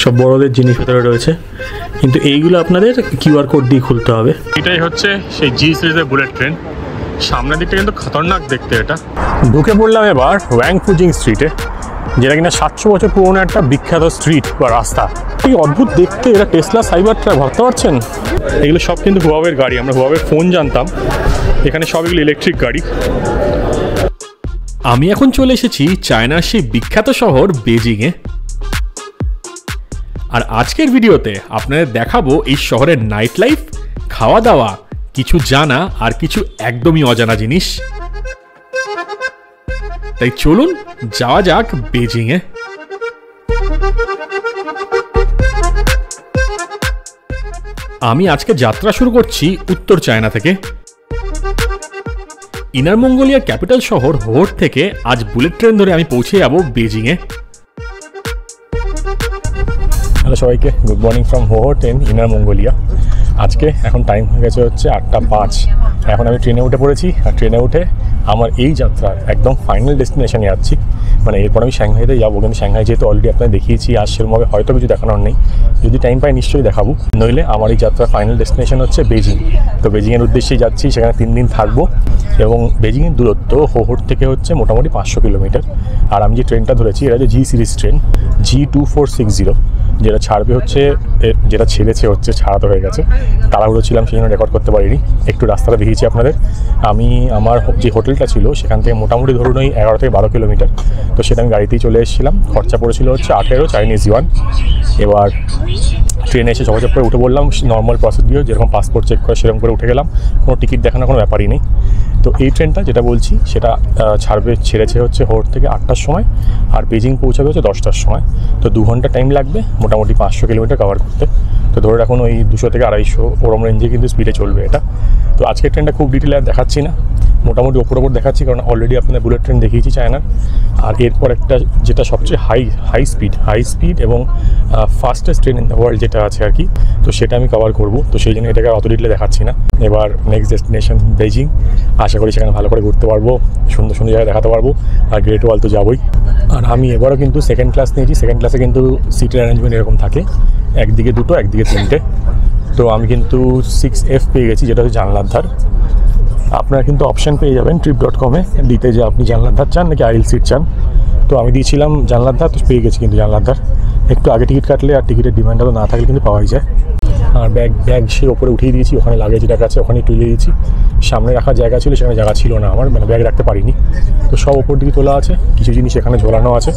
সব বড়দের জিনিস ভেতরে রয়েছে, কিন্তু এইগুলো আপনাদের কিউআর কোড দিয়ে খুলতে হবে। এটাই হচ্ছে সেই জি সিরিজের বুলেট ট্রেন। সামনের দিকটা কিন্তু খতরনাক দেখতে। এটা ঢুকে পড়লাম এবার ওয়াংফুজিং স্ট্রিটে, যেটা কিনা 700 বছর পুরোনো একটা বিখ্যাত স্ট্রিট বা রাস্তা। এই অদ্ভুত দেখতে, এটা টেসলা সাইবার ট্রাক, ভাবতে পারছেন? এগুলো সব কিন্তু হুয়াওয়ের গাড়ি। আমরা হুয়াওয়ের ফোন জানতাম, এখানে সব এগুলো ইলেকট্রিক গাড়ি। আমি এখন চলে এসেছি চায়নার সেই বিখ্যাত শহর বেজিংয়ে। আর আজকের ভিডিওতে আপনাদের দেখাবো এই শহরের নাইট লাইফ, খাওয়া দাওয়া, কিছু জানা আর কিছু একদমই অজানা জিনিস। তাই চলুন যাওয়া যাক বেজিংয়ে। আমি আজকে যাত্রা শুরু করছি উত্তর চায়না থেকে। ইনার মঙ্গোলিয়ার ক্যাপিটাল শহর হোহর থেকে আজ বুলেট ট্রেন ধরে আমি পৌঁছে যাব বেজিংয়ে। হ্যালো সবাইকে, good morning from Hohhot train inner Mongolia. আজকে এখন টাইম হয়ে গেছে হচ্ছে 8:05। এখন আমি ট্রেনে উঠে পড়েছি, আর ট্রেনে উঠে আমার এই যাত্রার একদম ফাইনাল ডেস্টিনেশনে যাচ্ছি। মানে এরপর আমি সাংহাইতে যাবো, কিন্তু সাংহাই যেহেতু অলরেডি আপনাদের দেখিয়েছি, আর সেরকমভাবে হয়তো কিছু দেখানোর নেই। যদি টাইম পাই নিশ্চয়ই দেখাবো, নইলে আমার এই যাত্রার ফাইনাল ডেস্টিনেশন হচ্ছে বেজিং। তো বেজিংয়ের উদ্দেশ্যেই যাচ্ছি, সেখানে 3 দিন থাকবো। এবং বেজিংয়ের দূরত্ব হোহর থেকে হচ্ছে মোটামুটি 500 কিলোমিটার। আর আমি যে ট্রেনটা ধরেছি এটা হচ্ছে জি সিরিজ ট্রেন G2460, যেটা ছাড়বে হচ্ছে, যেটা ছেড়েছে হচ্ছে, ছাড়াতে হয়ে গেছে, তাড়াহুড়ো ছিলাম সেই জন্য রেকর্ড করতে পারিনি। একটু রাস্তাটা দেখিয়েছি আপনাদের। আমি আমার যে হোটেলটা ছিল সেখান থেকে মোটামুটি ধরুন ওই 11 থেকে 12 কিলোমিটার। তো সেটা আমি গাড়িতেই চলে এসেছিলাম। খরচা পড়েছিল হচ্ছে 18 চাইনিজ ইউয়ান। এবার ট্রেনে এসে ঝপঝপ করে উঠে পড়লাম, নর্মাল প্রসিডিওর যেরকম পাসপোর্ট চেক করে সেরকম করে উঠে গেলাম। কোনো টিকিট দেখানোর কোনো ব্যাপারই নেই। তো এই ট্রেনটা যেটা বলছি সেটা ছেড়েছে হচ্ছে হোহর থেকে 8টার সময়, আর বেজিং পৌঁছাবে হচ্ছে 10টার সময়। তো 2 ঘন্টা টাইম লাগবে মোটামুটি 500 কিলোমিটার কভার করতে। তো ধরে রাখুন ওই 200 থেকে 250 ওরম রেঞ্জে কিন্তু স্পিডে চলবে এটা। তো আজকের ট্রেনটা খুব ডিটেলে আর দেখাচ্ছি না, মোটামুটি ওপর দেখাচ্ছি, কারণ অলরেডি আপনাদের বুলেট ট্রেন দেখিয়েছি চায়নার। আর এরপর একটা যেটা সবচেয়ে হাই স্পিড এবং fastest train in the world যেটা আছে আর কি, তো সেটা আমি কভার করবো। তো সেই জন্য এটাকে অত ডিটেলে দেখাচ্ছি না। এবার নেক্সট ডেস্টিনেশন বেজিং, আশা করি সেখানে ভালো করে ঘুরতে পারবো, সুন্দর সুন্দর জায়গায় দেখাতে পারবো। আর গ্রেট ওয়াল তো যাবোই। আর আমি এবারও কিন্তু সেকেন্ড ক্লাস নিয়েছি। সেকেন্ড ক্লাসে কিন্তু সিটের অ্যারেঞ্জমেন্ট এরকম থাকে, একদিকে 2টো একদিকে 3টে। তো আমি কিন্তু 6F পেয়ে গেছি, যেটা হচ্ছে জানলার ধার। আপনারা কিন্তু অপশান পেয়ে যাবেন trip.com-এ দিতে, যে আপনি জানলার ধার চান নাকি আইল সিট চান। তো আমি দিয়েছিলাম জানলার ধার, তো পেয়ে গেছি কিন্তু জানলার ধার। একটু আগে টিকিট কাটলে আর টিকিটের ডিমান্ডটা না থাকলে কিন্তু পাওয়াই যায়। আর ব্যাগ সে ওপরে উঠিয়ে দিয়েছি, ওখানে লাগেজ রাখা আছে, ওখানে তুলে দিয়েছি। সামনে রাখার জায়গা ছিল, সেখানে জায়গা ছিল না আমার, মানে ব্যাগ রাখতে পারিনি। তো সব ওপর দিকে তোলা আছে, কিছু জিনিস এখানে ঝোলানো আছে,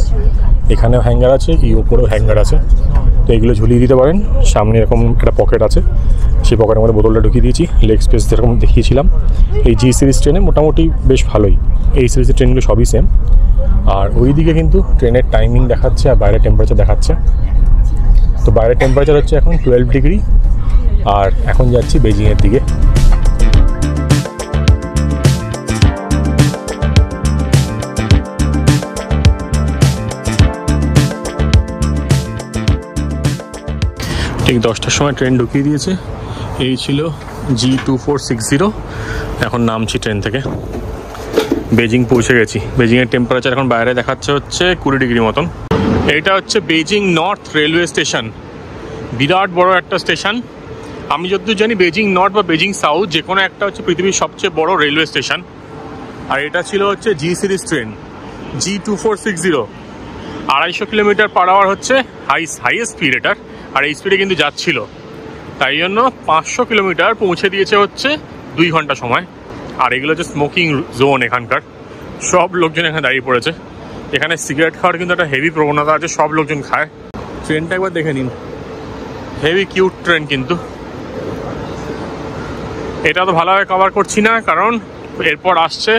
এখানেও হ্যাঙ্গার আছে, এই ওপরেও হ্যাঙ্গার আছে। তো এগুলো ঝুলিয়ে দিতে পারেন। সামনে এরকম একটা পকেট আছে, সেই পকেটের মধ্যে বোতলটা ঢুকিয়ে দিয়েছি। লেগ স্পেস যেরকম দেখিয়েছিলাম এই জি সিরিজ ট্রেনে মোটামুটি বেশ ভালোই। এই সিরিজের ট্রেনগুলো সবই সেম। আর ওই দিকে কিন্তু ট্রেনের টাইমিং দেখাচ্ছে আর বাইরের টেম্পারেচার দেখাচ্ছে। তো বাইরের টেম্পারেচার হচ্ছে এখন 12 ডিগ্রি। আর এখন যাচ্ছি বেজিংয়ের দিকে। ঠিক 10টার সময় ট্রেন ঢুকিয়ে দিয়েছে। এই ছিল G2460। এখন নামছি ট্রেন থেকে, বেজিং পৌঁছে গেছি। বেজিংয়ের টেম্পারেচার এখন বাইরে দেখাচ্ছে হচ্ছে 20 ডিগ্রি মতন। এইটা হচ্ছে বেজিং নর্থ রেলওয়ে স্টেশন, বিরাট বড় একটা স্টেশন। আমি যতদূর জানি বেজিং নর্থ বা বেজিং সাউথ যে কোনো একটা হচ্ছে পৃথিবীর সবচেয়ে বড় রেলওয়ে স্টেশন। আর এটা ছিল হচ্ছে G series train G2460। 250 kilometre per hour হচ্ছে হাইয়েস্ট স্পিড এটার। আর এই স্পিডে কিন্তু যাচ্ছিল, তাই জন্য 500 কিলোমিটার পৌঁছে দিয়েছে হচ্ছে 2 ঘন্টা সময়। আর এগুলো হচ্ছে স্মোকিং জোন, এখানকার সব লোকজন এখানে দাঁড়িয়ে পড়েছে। এখানে সিগারেট খাওয়ার কিন্তু একটা হেভি প্রবণতা আছে, সব লোকজন খায়। ট্রেনটা একবার দেখে নিন, হেভি কিউট ট্রেন। কিন্তু এটা তো ভালোভাবে কভার করছি না, কারণ এরপর আসছে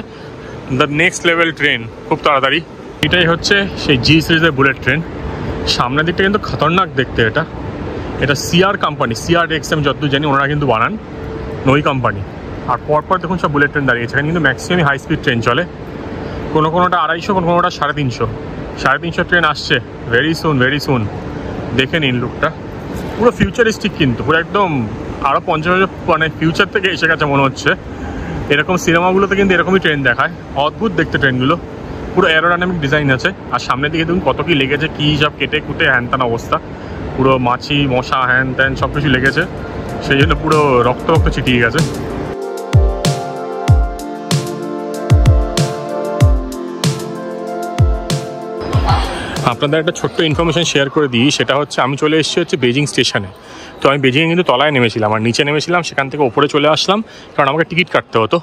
দ্য নেক্সট লেভেল ট্রেন খুব তাড়াতাড়ি। এটাই হচ্ছে সেই জি সিরিজের বুলেট ট্রেন। সামনের দিকটা কিন্তু খতরনাক দেখতে। এটা সিআর কোম্পানি, CRXM যতদূর জানি ওনারা কিন্তু বানান, ওই কোম্পানি। আর পরপর দেখুন সব বুলেট ট্রেন দাঁড়িয়েছে। এখানে কিন্তু ম্যাক্সিমাম হাই স্পিড ট্রেন চলে, কোনোটা 250, কোনোটা 350 ট্রেন আসছে ভেরি সুন। দেখে নিন লুকটা, পুরো ফিউচারিস্টিক কিন্তু, পুরো একদম আরও 50 বছর মানে ফিউচার থেকে এসে গেছে মনে হচ্ছে। এরকম সিনেমাগুলোতে কিন্তু এরকমই ট্রেন দেখায়, অদ্ভুত দেখতে ট্রেনগুলো। পুরো অ্যারোডাইনামিক ডিজাইন আছে। আর সামনের দিকে দেখুন কত কি লেগেছে, কী সব কেটে কুটে হ্যানতান অবস্থা। পুরো মাছি মশা হ্যান ত্যান সব কিছু লেগেছে, সেই জন্য পুরো রক্ত ছিটিয়ে গেছে। আপনাদের একটা ছোট্ট ইনফরমেশন শেয়ার করে দিই, সেটা হচ্ছে আমি চলে এসেছি বেজিং স্টেশনে। তো আমি বেজিংয়ে কিন্তু তলায় নেমেছিলাম আর নিচে নেমেছিলাম, সেখান থেকে ওপরে চলে আসলাম কারণ আমাকে টিকিট কাটতে হতো।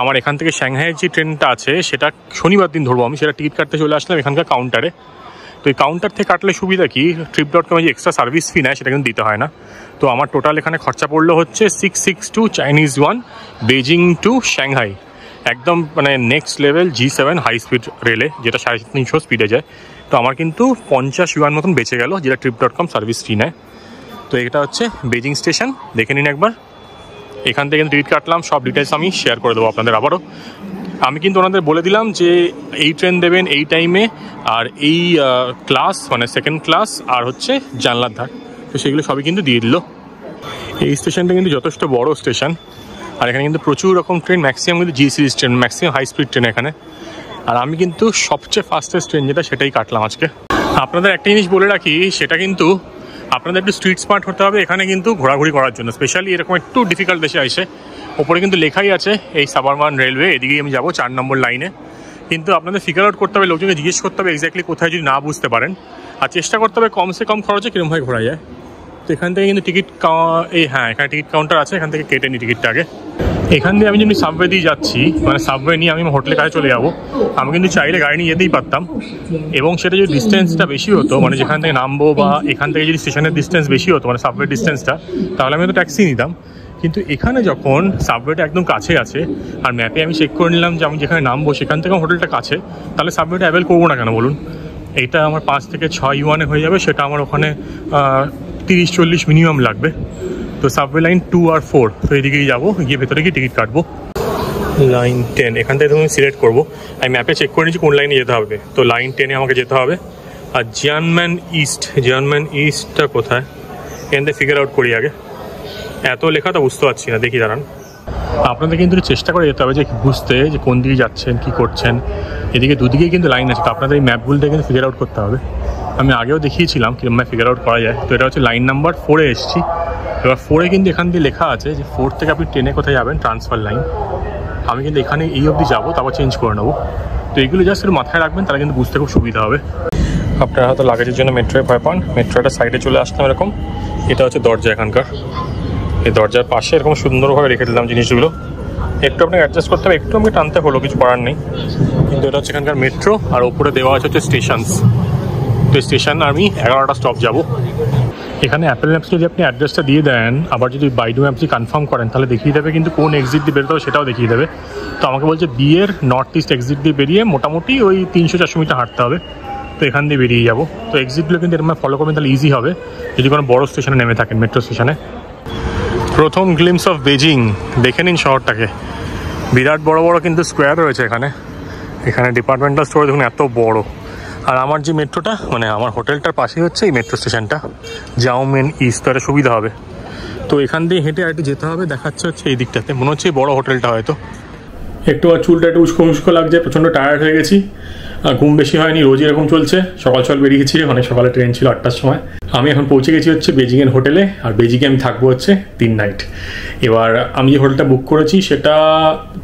আমার এখান থেকে সাংহাইয়ের যে ট্রেনটা আছে সেটা শনিবার দিন ধরবো আমি, সেটা টিকিট কাটতে চলে আসলাম এখানকার কাউন্টারে। তো এই কাউন্টার থেকে কাটলে সুবিধা কি, trip.com যে এক্সট্রা সার্ভিস ফি নেয় সেটা কিন্তু দিতে হয় না। তো আমার টোটাল এখানে খরচা পড়লো হচ্ছে 662 Chinese yuan, Beijing to Shanghai, একদম মানে next level G7 high speed রেলে, যেটা 350 স্পিডে যায়। তো আমার কিন্তু 50 ইউয়ান মতন বেঁচে গেল, যেটা trip.com সার্ভিস ফি নেয়। তো এটা হচ্ছে বেজিং স্টেশন, দেখে নিন একবার। এখান থেকে টিকিট কাটলাম, সব ডিটেলস আমি শেয়ার করে দেবো আপনাদের আবারও। আমি কিন্তু ওনাদের বলে দিলাম যে এই ট্রেন দেবেন এই টাইমে, আর এই ক্লাস মানে সেকেন্ড ক্লাস, আর হচ্ছে জানলার ধার, তো সেগুলো সবই কিন্তু দিয়ে দিল। এই স্টেশনটা কিন্তু যথেষ্ট বড় স্টেশন, আর এখানে কিন্তু প্রচুর রকম ট্রেন, ম্যাক্সিমাম কিন্তু G series train, maximum high speed train এখানে। আর আমি কিন্তু সবচেয়ে ফাস্টেস্ট ট্রেন যেটা সেটাই কাটলাম আজকে। আপনাদের একটা জিনিস বলে রাখি, সেটা কিন্তু আপনাদের একটু স্ট্রিট স্মার্ট হতে হবে এখানে কিন্তু ঘোরাঘুরি করার জন্য, স্পেশালি এরকম একটু ডিফিকাল্ট দেশে আসে। ওপরে কিন্তু লেখাই আছে এই সাবারমান রেলওয়ে, এদিকেই আমি যাবো 4 নম্বর লাইনে। কিন্তু আপনাদের ফিগার আউট করতে হবে, লোকজনকে জিজ্ঞেস করতে হবে এক্স্যাক্টলি কোথায়, যদি না বুঝতে পারেন। আর চেষ্টা করতে হবে কমসে কম খরচে কীরকমভাবে ঘোরা যায়। তো এখান থেকে কিন্তু টিকিট এখানে টিকিট কাউন্টার আছে, এখান থেকে কেটে নিই টিকিটটা আগে। এখান দিয়ে আমি যদি সাবওয়ে দিয়ে যাচ্ছি, মানে সাবওয়ে নিয়ে আমি হোটেলের কাছে চলে যাবো, আমি কিন্তু চাইলে গাড়ি নিয়ে যেতেই পারতাম। এবং সেটা যদি ডিস্টেন্সটা বেশি হতো, মানে যেখান থেকে নামবো বা এখান থেকে যদি স্টেশনের ডিস্টেন্স বেশি হতো, মানে সাবওয়ে ডিস্টেন্সটা, তাহলে আমি তো ট্যাক্সি নিতাম। কিন্তু এখানে যখন সাবওয়েটা একদম কাছে আছে, আর ম্যাপে আমি চেক করে নিলাম যে আমি যেখানে নামবো সেখান থেকে হোটেলটা কাছে, তাহলে সাবওয়েটা অ্যাভেল করবো না কেন বলুন। এইটা আমার 5 থেকে 6 ইউয়ানে হয়ে যাবে, সেটা আমার ওখানে 30-40 মিনিমাম লাগবে। তো সাবওয়ে লাইন 2 আর 4, তো এদিকেই যাবো, গিয়ে ভেতরে গিয়ে টিকিট কাটবো। লাইন 10 এখান থেকে তুমি সিলেক্ট করবো, আমি ম্যাপে চেক করে নিচ্ছি কোন লাইনে যেতে হবে। তো লাইন 10-এ আমাকে যেতে হবে। আর জিয়ানম্যান ইস্টটা কোথায়, এখান থেকে ফিগার আউট করি আগে। এত লেখা তো বুঝতে পারছি না, দেখি দাঁড়ান। আপনাদের কিন্তু চেষ্টা করে যেতে হবে যে বুঝতে যে কোন দিকে যাচ্ছেন, কি করছেন। এদিকে দুদিকেই কিন্তু লাইন আছে, তো আপনাদের এই ম্যাপগুলো কিন্তু ফিগার আউট করতে হবে। আমি আগেও দেখিয়েছিলাম কিরকম ফিগার আউট করা যায়। তো এটা হচ্ছে লাইন নাম্বার 4-এ এসেছি। এবার 4-এ কিন্তু এখান দিয়ে লেখা আছে যে 4 থেকে আপনি ট্রেনে কোথায় যাবেন, ট্রান্সফার লাইন। আমি কিন্তু এখানে এই অবধি যাবো, তারপর চেঞ্জ করে নেবো। তো এইগুলো জাস্ট একটু মাথায় রাখবেন, তাহলে কিন্তু বুঝতে খুব সুবিধা হবে। আপনারা হয়তো লাগেজের জন্য মেট্রোয় ভয় পান, মেট্রোটা সাইডে চলে আসলাম এরকম। এটা হচ্ছে দরজা এখানকার, এই দরজার পাশে এরকম সুন্দরভাবে রেখে দিলাম জিনিসগুলো। একটু আপনাকে অ্যাডজাস্ট করতে হবে, একটু আমাকে টানতে হলো, কিছু করার নেই। কিন্তু এটা হচ্ছে এখানকার মেট্রো, আর ওপরে দেওয়া আছে হচ্ছে স্টেশনস। তো স্টেশন আমি 11টা স্টপ যাব। এখানে অ্যাপেল ম্যাপস যদি আপনি অ্যাড্রেসটা দিয়ে দেন, আবার যদি বাইডু ম্যাপস কনফার্ম করেন, তাহলে দেখিয়ে দেবে কিন্তু কোন এক্সিট দিয়ে বেরোতে হবে সেটাও দেখিয়ে দেবে। তো আমাকে বলছে বিয়ের নর্থ ইস্ট এক্সিট দিয়ে বেরিয়ে মোটামুটি ওই 300-400 মিটার হাঁটতে হবে। তো এখান দিয়ে বেরিয়ে যাবো। তো এক্সিটগুলো কিন্তু এরকম ফলো করবেন, তাহলে ইজি হবে যদি কোনো বড় স্টেশনে নেমে থাকেন, মেট্রো স্টেশনে। প্রথম গ্লিমস অফ বেজিং, দেখে নিন শহরটাকে। বিরাট বড় বড় কিন্তু স্কোয়ার রয়েছে এখানে। এখানে ডিপার্টমেন্টাল স্টোর দেখুন এত বড়। আর আমার যে মেট্রোটা, মানে আমার হোটেলটার পাশেই হচ্ছে এই মেট্রো স্টেশনটা, জাওমেন ইস্ট, তো এটা সুবিধা হবে। তো এখান দিয়ে হেঁটে আর একটু যেতে হবে, দেখাচ্ছে হচ্ছে এই দিকটাতে, মনে হচ্ছে বড় হোটেলটা হয়তো। একটু আর চুলটা একটু উস্কো লাগছে, প্রচণ্ড টায়ার্ড হয়ে গেছি। ঘুম বেশি হয়নি, রোজ এরকম চলছে। সকাল বেরিয়েছি, অনেক সকালে ট্রেন ছিল 8টার সময়। আমি এখন পৌঁছে গেছি হচ্ছে বেজিংয়ের হোটেলে, আর বেজিংয়ে আমি থাকবো হচ্ছে 3 নাইট। এবার আমি যে হোটেলটা বুক করেছি সেটা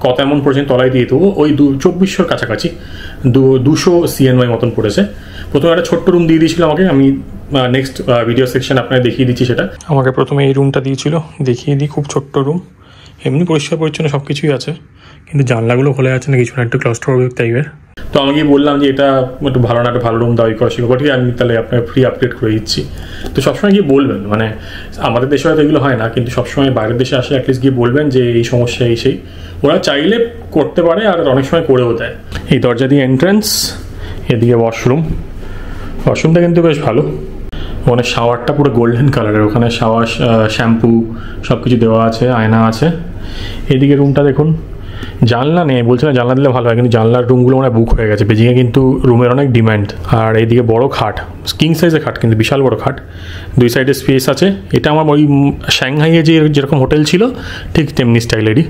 কত এমন পড়েছে তলায় দিয়ে দেবো, ওই 2400 কাছাকাছি, 200 CNY মতন পড়েছে। প্রথমে একটা ছোট্ট রুম দিয়ে দিয়েছিল আমাকে, আমি নেক্সট ভিডিও সেকশন আপনাকে দেখিয়ে দিচ্ছি সেটা। আমাকে প্রথমে এই রুমটা দিয়েছিল, দেখিয়ে দিই। খুব ছোট্ট রুম, এমনি পরিষ্কার পরিচ্ছন্ন সব কিছুই আছে, কিন্তু জানলাগুলো খোলা আছে না, কিছু না, একটু ক্লাস্ট্রোফোবিক টাইপের। তো আমি বললাম যে এটা একটু ভালো না, একটা ভালো রুম দাবি করা শিখবো, ঠিক আছে আমি তাহলে আপনাকে ফ্রি আপডেট করে দিচ্ছি। তো সবসময় গিয়ে বলবেন, মানে আমাদের দেশে হয়তো এগুলো হয় না, কিন্তু সবসময় বাইরের দেশে আসলে অ্যাটলিস্ট গিয়ে বলবেন যে এই সমস্যা এই সেই, ওরা চাইলে করতে পারে আর অনেক সময় করেও দেয়। এই দরজা দিয়ে এন্ট্রান্স, এদিকে ওয়াশরুমটা কিন্তু বেশ ভালো। ওখানে শাওয়ারটা পুরো গোল্ডেন কালারের, ওখানে শাওয়ার, শ্যাম্পু সব কিছু দেওয়া আছে, আয়না আছে। এদিকে রুমটা দেখুন, জানলা নেই, বলছে না জানলা দিলে ভালো হয়, কিন্তু জানলার রুমগুলো মানে বুক হয়ে গেছে। বেজিংয়ে কিন্তু রুমের অনেক ডিম্যান্ড। আর এইদিকে বড় খাট, কিং সাইজের খাট, কিন্তু বিশাল বড় খাট, 2 সাইডে স্পেস আছে। এটা আমার ওই সাংহাইয়ে যেরকম হোটেল ছিল ঠিক তেমনি স্টাইলেরই।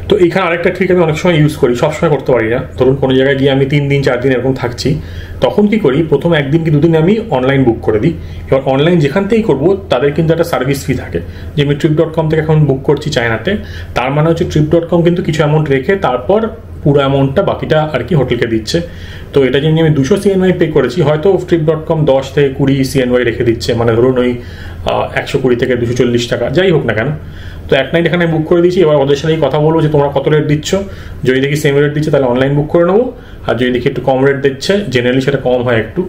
তো এইখানে আরেকটা ট্রিক আমি অনেক সময় ইউজ করি, সবসময় করতে পারি না। ধরুন কোনো জায়গায় গিয়ে আমি 3 দিন 4 দিন এরকম থাকছি, তখন কি করি, প্রথম 1 দিন কি 2 দিন আমি অনলাইন বুক করে দিই। এবার অনলাইন যেখান থেকেই করবো তাদের কিন্তু একটা সার্ভিস ফি থাকে, যে আমি trip.com থেকে এখন বুক করছি চায়নাতে, তার মানে হচ্ছে trip.com কিন্তু কিছু অ্যামাউন্ট রেখে তারপর পুরো অ্যামাউন্টটা বাকিটা আর কি হোটেলকে দিচ্ছে। তো এটা জন্য আমি 200 CNY পে করেছি, হয়তো trip.com 10 থেকে 20 CNY রেখে দিচ্ছে, মানে ধরুন ওই 120 থেকে 240 টাকা যাই হোক না কেন। তো এক নাইট এখানে বুক করে দিয়েছি। এবার ওদের সাথেই কথা বলবো যে তোমরা কত রেট দিচ্ছ, যদি দেখি সেম রেট দিচ্ছে তাহলে অনলাইন বুক করে নেবো, আর যদি দেখি একটু কম রেট দিচ্ছে, জেনারেলি সেটা কম হয় একটু,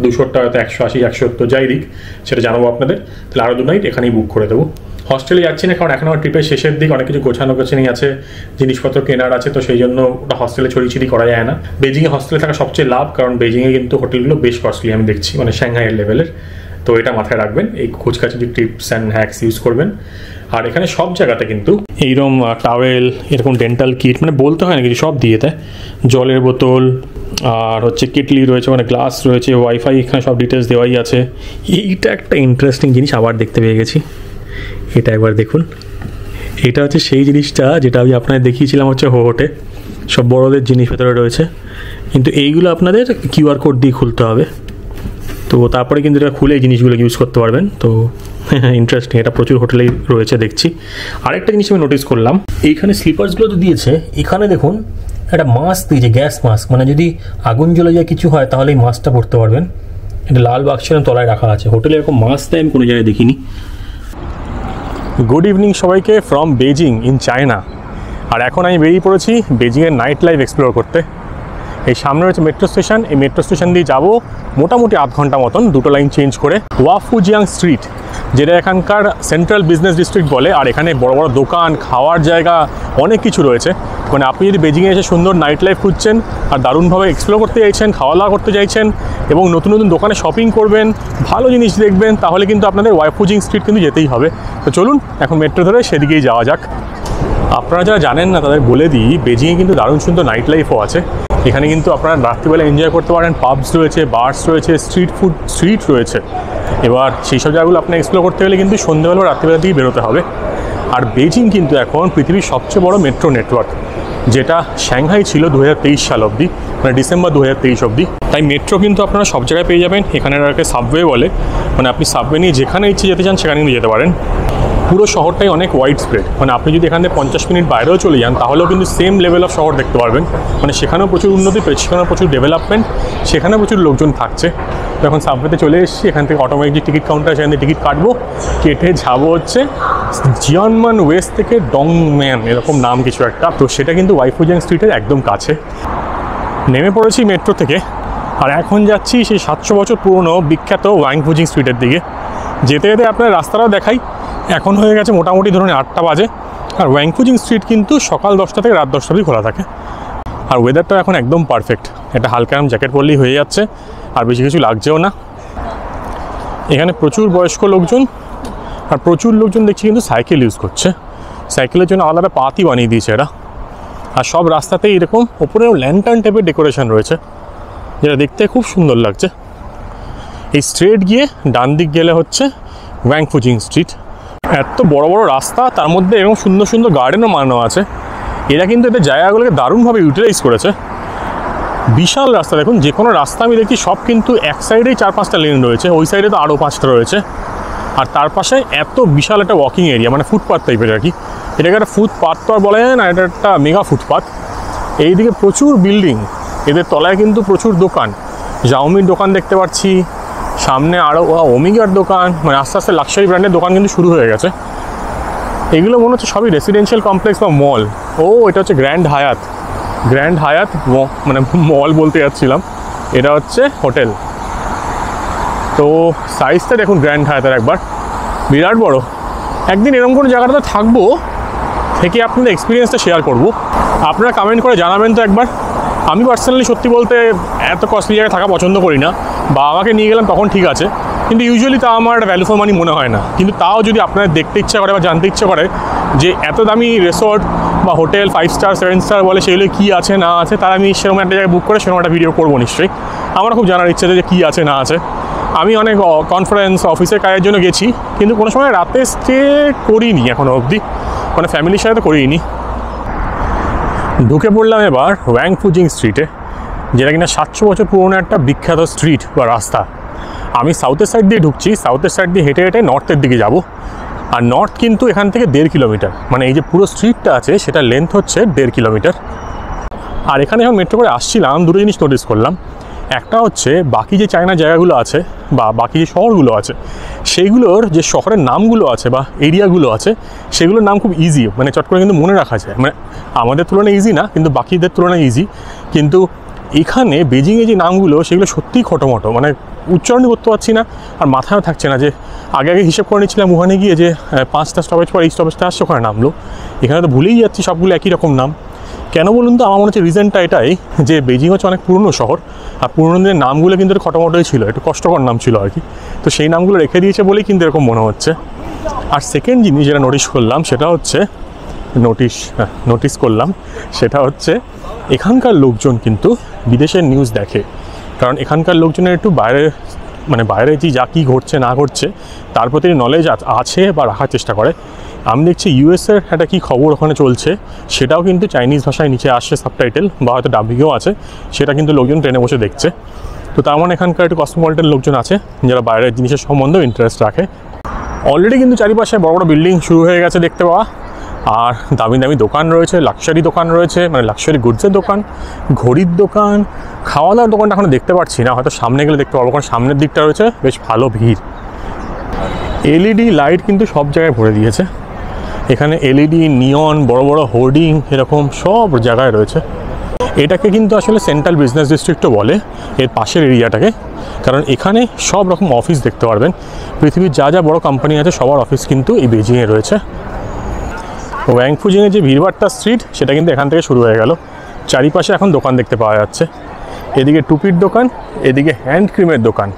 200 টাকা হয়তো 180 170 যাই দিক, সেটা জানাবো আপনাদের, তাহলে আরও 2 নাইট এখানেই বুক করে দেবো। হস্টেলে যাচ্ছি না, কারণ এখন আমার ট্রিপের শেষের দিক, অনেক কিছু গোছানো গোছানি আছে, জিনিসপত্র কেনার আছে, তো সেই জন্য ওটা হস্টেলে ছড়িয়ে ছিড়ি করা যায় না। বেজিংয়ে হস্টেলে থাকা সবচেয়ে লাভ, কারণ বেজিংয়ে কিন্তু হোটেলগুলো বেশ কস্টলি আমি দেখছি, মানে সাংহাইয়ের লেভেলের। তো এটা মাথায় রাখবেন, এই খোঁজকাছি টিপস অ্যান্ড হ্যাকস ইউজ করবেন। আর এখানে সব জায়গাতে কিন্তু এইরকম টাওয়েল, এরকম ডেন্টাল কিট, মানে বলতে হয় না কিছু, সব দিয়ে দেয়। জলের বোতল আর হচ্ছে কেটলি রয়েছে, মানে গ্লাস রয়েছে, ওয়াইফাই, এখানে সব ডিটেলস দেওয়াই আছে। এইটা একটা ইন্টারেস্টিং জিনিস আবার দেখতে পেয়ে গেছি, এটা একবার দেখুন। এটা হচ্ছে সেই জিনিসটা যেটা আমি আপনাদের দেখিয়েছিলাম হচ্ছে হোহোটে, সব বড়দের জিনিস ভেতরে রয়েছে, কিন্তু এইগুলো আপনাদের QR কোড দিয়ে খুলতে হবে। তো তারপরে কিন্তু এটা খুলে এই জিনিসগুলো ইউজ করতে পারবেন। তো ইন্টারেস্টিং, এটা প্রচুর হোটেলেই রয়েছে দেখছি। আরেকটা জিনিস আমি নোটিস করলাম, এইখানে স্লিপার্সগুলো তো দিয়েছে, এখানে দেখুন একটা মাস্ক দিয়েছে, গ্যাস মাস্ক, মানে যদি আগুন জ্বলে যায় কিছু হয় তাহলে এই মাস্কটা পরতে পারবেন। এটা লাল বাক্সের তলায় রাখা আছে। হোটেলে এরকম মাস্ক দেয় আমি কোনো জায়গায় দেখিনি। গুড ইভিনিং সবাইকে ফ্রম বেজিং ইন চায়না। আর এখন আমি বেরিয়ে পড়েছি বেজিংয়ের নাইট লাইফ এক্সপ্লোর করতে। এই সামনে রয়েছে মেট্রো স্টেশন, এই মেট্রো স্টেশন দিয়ে যাবো মোটামুটি আধ ঘন্টা মতন, 2টো লাইন চেঞ্জ করে ওয়াফুজিয়াং স্ট্রিট, যেটা এখানকার সেন্ট্রাল বিজনেস ডিস্ট্রিক্ট বলে। আর এখানে বড় বড় দোকান, খাওয়ার জায়গা, অনেক কিছু রয়েছে। মানে আপনি যদি বেজিংয়ে এসে সুন্দর নাইট লাইফ খুঁজছেন আর দারুণভাবে এক্সপ্লোর করতে চাইছেন, খাওয়া দাওয়া করতে চাইছেন এবং নতুন নতুন দোকানে শপিং করবেন, ভালো জিনিস দেখবেন, তাহলে কিন্তু আপনাদের ওয়াফুজিং স্ট্রিট কিন্তু যেতেই হবে। তো চলুন এখন মেট্রো ধরে সেদিকেই যাওয়া যাক। আপনারা যারা জানেন না তাদের বলে দিই, বেজিংয়ে কিন্তু দারুণ সুন্দর নাইট লাইফও আছে। এখানে কিন্তু আপনারা রাত্রিবেলা এনজয় করতে পারেন, পাবস রয়েছে, বার্স রয়েছে, স্ট্রিট রয়েছে। এবার সেই সব জায়গাগুলো আপনার এক্সপ্লোর করতে গেলে কিন্তু সন্ধ্যেবেলা রাত্রিবেলা দিয়েই বেরোতে হবে। আর বেজিং কিন্তু এখন পৃথিবীর সবচেয়ে বড় মেট্রো নেটওয়ার্ক, যেটা সাংহাই ছিল 2023 সাল অবধি, মানে ডিসেম্বর 2023 অবধি। তাই মেট্রো কিন্তু আপনারা সব জায়গায় পেয়ে যাবেন। এখানে একটা সাবওয়ে বলে, মানে আপনি সাবওয়ে নিয়ে যেখানে ইচ্ছে যেতে চান সেখানে কিন্তু যেতে পারেন। পুরো শহরটাই অনেক ওয়াইড স্প্রেড, মানে আপনি যদি এখান থেকে 50 মিনিট বাইরেও চলে যান তাহলেও কিন্তু সেম লেভেল অফ শহর দেখতে পারবেন। মানে সেখানেও প্রচুর উন্নতি, সেখানেও প্রচুর ডেভেলপমেন্ট, সেখানে প্রচুর লোকজন থাকছে। তো এখন সাবওয়েতে চলে এসেছি, এখান থেকে অটোমেটিক যে টিকিট কাউন্টার সেখান থেকে টিকিট কাটবো, কেটে যাবো হচ্ছে জিয়ানমান ওয়েস্ট থেকে ডংম্যান, এরকম নাম কিছু একটা। তো সেটা কিন্তু ওয়াইফুজিয়াং স্ট্রিটের একদম কাছে। নেমে পড়েছি মেট্রো থেকে, আর এখন যাচ্ছি সেই 700 বছর পুরনো বিখ্যাত ওয়াংফুজিং স্ট্রিটের দিকে। যেতে যেতে আপনার রাস্তাটাও দেখাই। এখন হয়ে গেছে মোটামুটি ধরুন 8টা বাজে, আর ওয়াংফুজিং স্ট্রিট কিন্তু সকাল 10টা থেকে রাত 10টা অবধি খোলা থাকে। আর ওয়েদারটা এখন একদম পারফেক্ট, এটা হালকা জ্যাকেট পরলেই হয়ে যাচ্ছে, আর বেশি কিছু লাগছেও না। এখানে প্রচুর বয়স্ক লোকজন, আর প্রচুর লোকজন দেখছি কিন্তু সাইকেল ইউজ করছে। সাইকেলের জন্য আলাদা পাতই বানিয়ে দিয়েছে এরা। আর সব রাস্তাতেই এরকম ওপরেও ল্যান্টার্ন টাইপের ডেকোরেশন রয়েছে, যেটা দেখতে খুব সুন্দর লাগছে। এই স্ট্রেট গিয়ে ডান দিক গেলে হচ্ছে ওয়াংফুজিং স্ট্রিট। এত বড় বড় রাস্তা, তার মধ্যে এরকম সুন্দর সুন্দর গার্ডেনও বানানো আছে। এরা কিন্তু এদের জায়গাগুলোকে দারুণভাবে ইউটিলাইজ করেছে। বিশাল রাস্তা দেখুন, যে কোনো রাস্তা আমি দেখি সব কিন্তু এক সাইডেই 4-5টা লেন রয়েছে, ওই সাইডে তো আরও 5টা রয়েছে। আর তার পাশে এত বিশাল একটা ওয়াকিং এরিয়া, মানে ফুটপাথ টাইপের আর কি। এটাকে একটা ফুটপাথ তো আর বলা যায় না, এটা একটা মেগা ফুটপাথ। এইদিকে প্রচুর বিল্ডিং, এদের তলায় কিন্তু প্রচুর দোকান। জাউমির দোকান দেখতে পাচ্ছি, সামনে আরও ওমিগার দোকান, মানে আস্তে আস্তে লাক্সারি ব্র্যান্ডের দোকান কিন্তু শুরু হয়ে গেছে। এগুলো মনে হচ্ছে সবই রেসিডেন্সিয়াল কমপ্লেক্স বা মল। ও এটা হচ্ছে গ্র্যান্ড হায়াত, মানে মল বলতে যাচ্ছিলাম, এটা হচ্ছে হোটেল। তো সাইজটা দেখুন গ্র্যান্ড হায়াতের একবার, বিরাট বড়। একদিন এরকম কোনো জায়গাটাতে থাকবো, থেকে আপনাদের এক্সপিরিয়েন্সটা শেয়ার করব। আপনারা কমেন্ট করে জানাবেন তো একবার। আমি পার্সোনালি সত্যি বলতে এত কস্টলি জায়গায় থাকা পছন্দ করি না। বা আমাকে নিয়ে গেলাম তখন ঠিক আছে, কিন্তু ইউজুয়ালি তা আমার ভ্যালু ফর মানি মনে হয় না। কিন্তু তাও যদি আপনাদের দেখতে ইচ্ছা করে বা জানতে ইচ্ছা করে যে এত দামি রিসোর্ট বা হোটেল 5 স্টার 7 স্টার বলে সেগুলো কী আছে না আছে, তার আমি সেরকম একটা জায়গায় বুক করে সেরকম একটা ভিডিও করবো নিশ্চয়ই। আমার খুব জানার ইচ্ছে যে কী আছে না আছে। আমি অনেক কনফারেন্স অফিসের কাজের জন্য গেছি, কিন্তু কোনো সময় রাতে স্টে করিনি এখনও অবধি, মানে ফ্যামিলির সাথে তো করিনি। ঢুকে পড়লাম এবার ওয়াং ফুজিং স্ট্রিটে, যেটা কিনা 700 বছর পুরনো একটা বিখ্যাত স্ট্রিট বা রাস্তা। আমি সাউথের সাইড দিয়ে ঢুকছি, সাউথের সাইড দিয়ে হেঁটে হেঁটে নর্থের দিকে যাব। আর নর্থ কিন্তু এখান থেকে 1.5 কিলোমিটার, মানে এই যে পুরো স্ট্রিটটা আছে সেটা লেন্থ হচ্ছে 1.5 কিলোমিটার। আর এখানে যখন মেট্রো করে আসছিলাম দুটো জিনিস নোটিস করলাম। একটা হচ্ছে বাকি যে চায়না জায়গাগুলো আছে বা বাকি যে শহরগুলো আছে সেইগুলোর যে শহরের নামগুলো আছে বা এরিয়াগুলো আছে সেগুলোর নাম খুব ইজি, মানে চট করে কিন্তু মনে রাখা যায়। মানে আমাদের তুলনায় ইজি না, কিন্তু বাকিদের তুলনায় ইজি। কিন্তু এখানে বেজিংয়ে যে নামগুলো সেগুলো সত্যিই খটোমটো, মানে উচ্চারণই করতে পারছি না, আর মাথায়ও থাকছে না। যে আগে হিসেব করে নিচ্ছিলাম ওখানে গিয়ে যে 5টা স্টপেজ পর এই স্টপেজটা আসছে, ওখানে নামলো। এখানে তো ভুলেই যাচ্ছি সবগুলো একই রকম নাম। কেন বলুন তো? আমার মনে হচ্ছে রিজনটা এটাই যে বেজিং হচ্ছে অনেক পুরনো শহর, আর পুরনো দিনের নামগুলো কিন্তু একটু খটোমটোই ছিল, একটু কষ্টকর নাম ছিল আর কি। তো সেই নামগুলো রেখে দিয়েছে বলেই কিন্তু এরকম মনে হচ্ছে। আর সেকেন্ড জিনিস যেটা নোটিস করলাম সেটা হচ্ছে সেটা হচ্ছে এখানকার লোকজন কিন্তু বিদেশের নিউজ দেখে। কারণ এখানকার লোকজনের একটু বাইরে যে যা কী ঘটছে না ঘটছে তার প্রতি নলেজ আছে বা রাখার চেষ্টা করে। আমি দেখছি ইউএসের একটা কী খবর ওখানে চলছে সেটাও কিন্তু চাইনিজ ভাষায় নিচে আসছে সাবটাইটেল, বা হয়তো ডাবিংও আছে, সেটা কিন্তু লোকজন ট্রেনে বসে দেখছে। তো তার মানে এখানকার একটু কসমোপলিটন লোকজন আছে যারা বাইরের জিনিসের সম্বন্ধেও ইন্টারেস্ট রাখে। অলরেডি কিন্তু চারিপাশে বড় বড় বিল্ডিং শুরু হয়ে গেছে দেখতে পাওয়া, আর দামি দামি দোকান রয়েছে, লাক্সারি দোকান রয়েছে, মানে লাক্সারি গুডসের দোকান, ঘড়ির দোকান, খাওয়া দাওয়ার দোকানটা এখনো দেখতে পাচ্ছি না, হয়তো সামনে গেলে দেখতে পারবো, কারণ সামনের দিকটা রয়েছে বেশ ভালো ভিড়। এলইডি লাইট কিন্তু সব জায়গায় ভরে দিয়েছে এখানে, এলইডি, নিয়ন, বড় বড় হোর্ডিং এরকম সব জায়গায় রয়েছে। এটাকে কিন্তু আসলে সেন্ট্রাল বিজনেস ডিস্ট্রিক্টও বলে, এর পাশের এরিয়াটাকে, কারণ এখানে সব রকম অফিস দেখতে পারবেন। পৃথিবীর যা যা বড় কোম্পানি আছে সবার অফিস কিন্তু এই বেজিংয়ে রয়েছে। ওয়াং ফুজিংয়ের যে ভিড়ভাট্টা স্ট্রিট সেটা কিন্তু এখান থেকে শুরু হয়ে গেল। চারিপাশে এখন দোকান দেখতে পাওয়া যাচ্ছে, এদিকে টুপির দোকান, এদিকে হ্যান্ড ক্রিমের দোকান,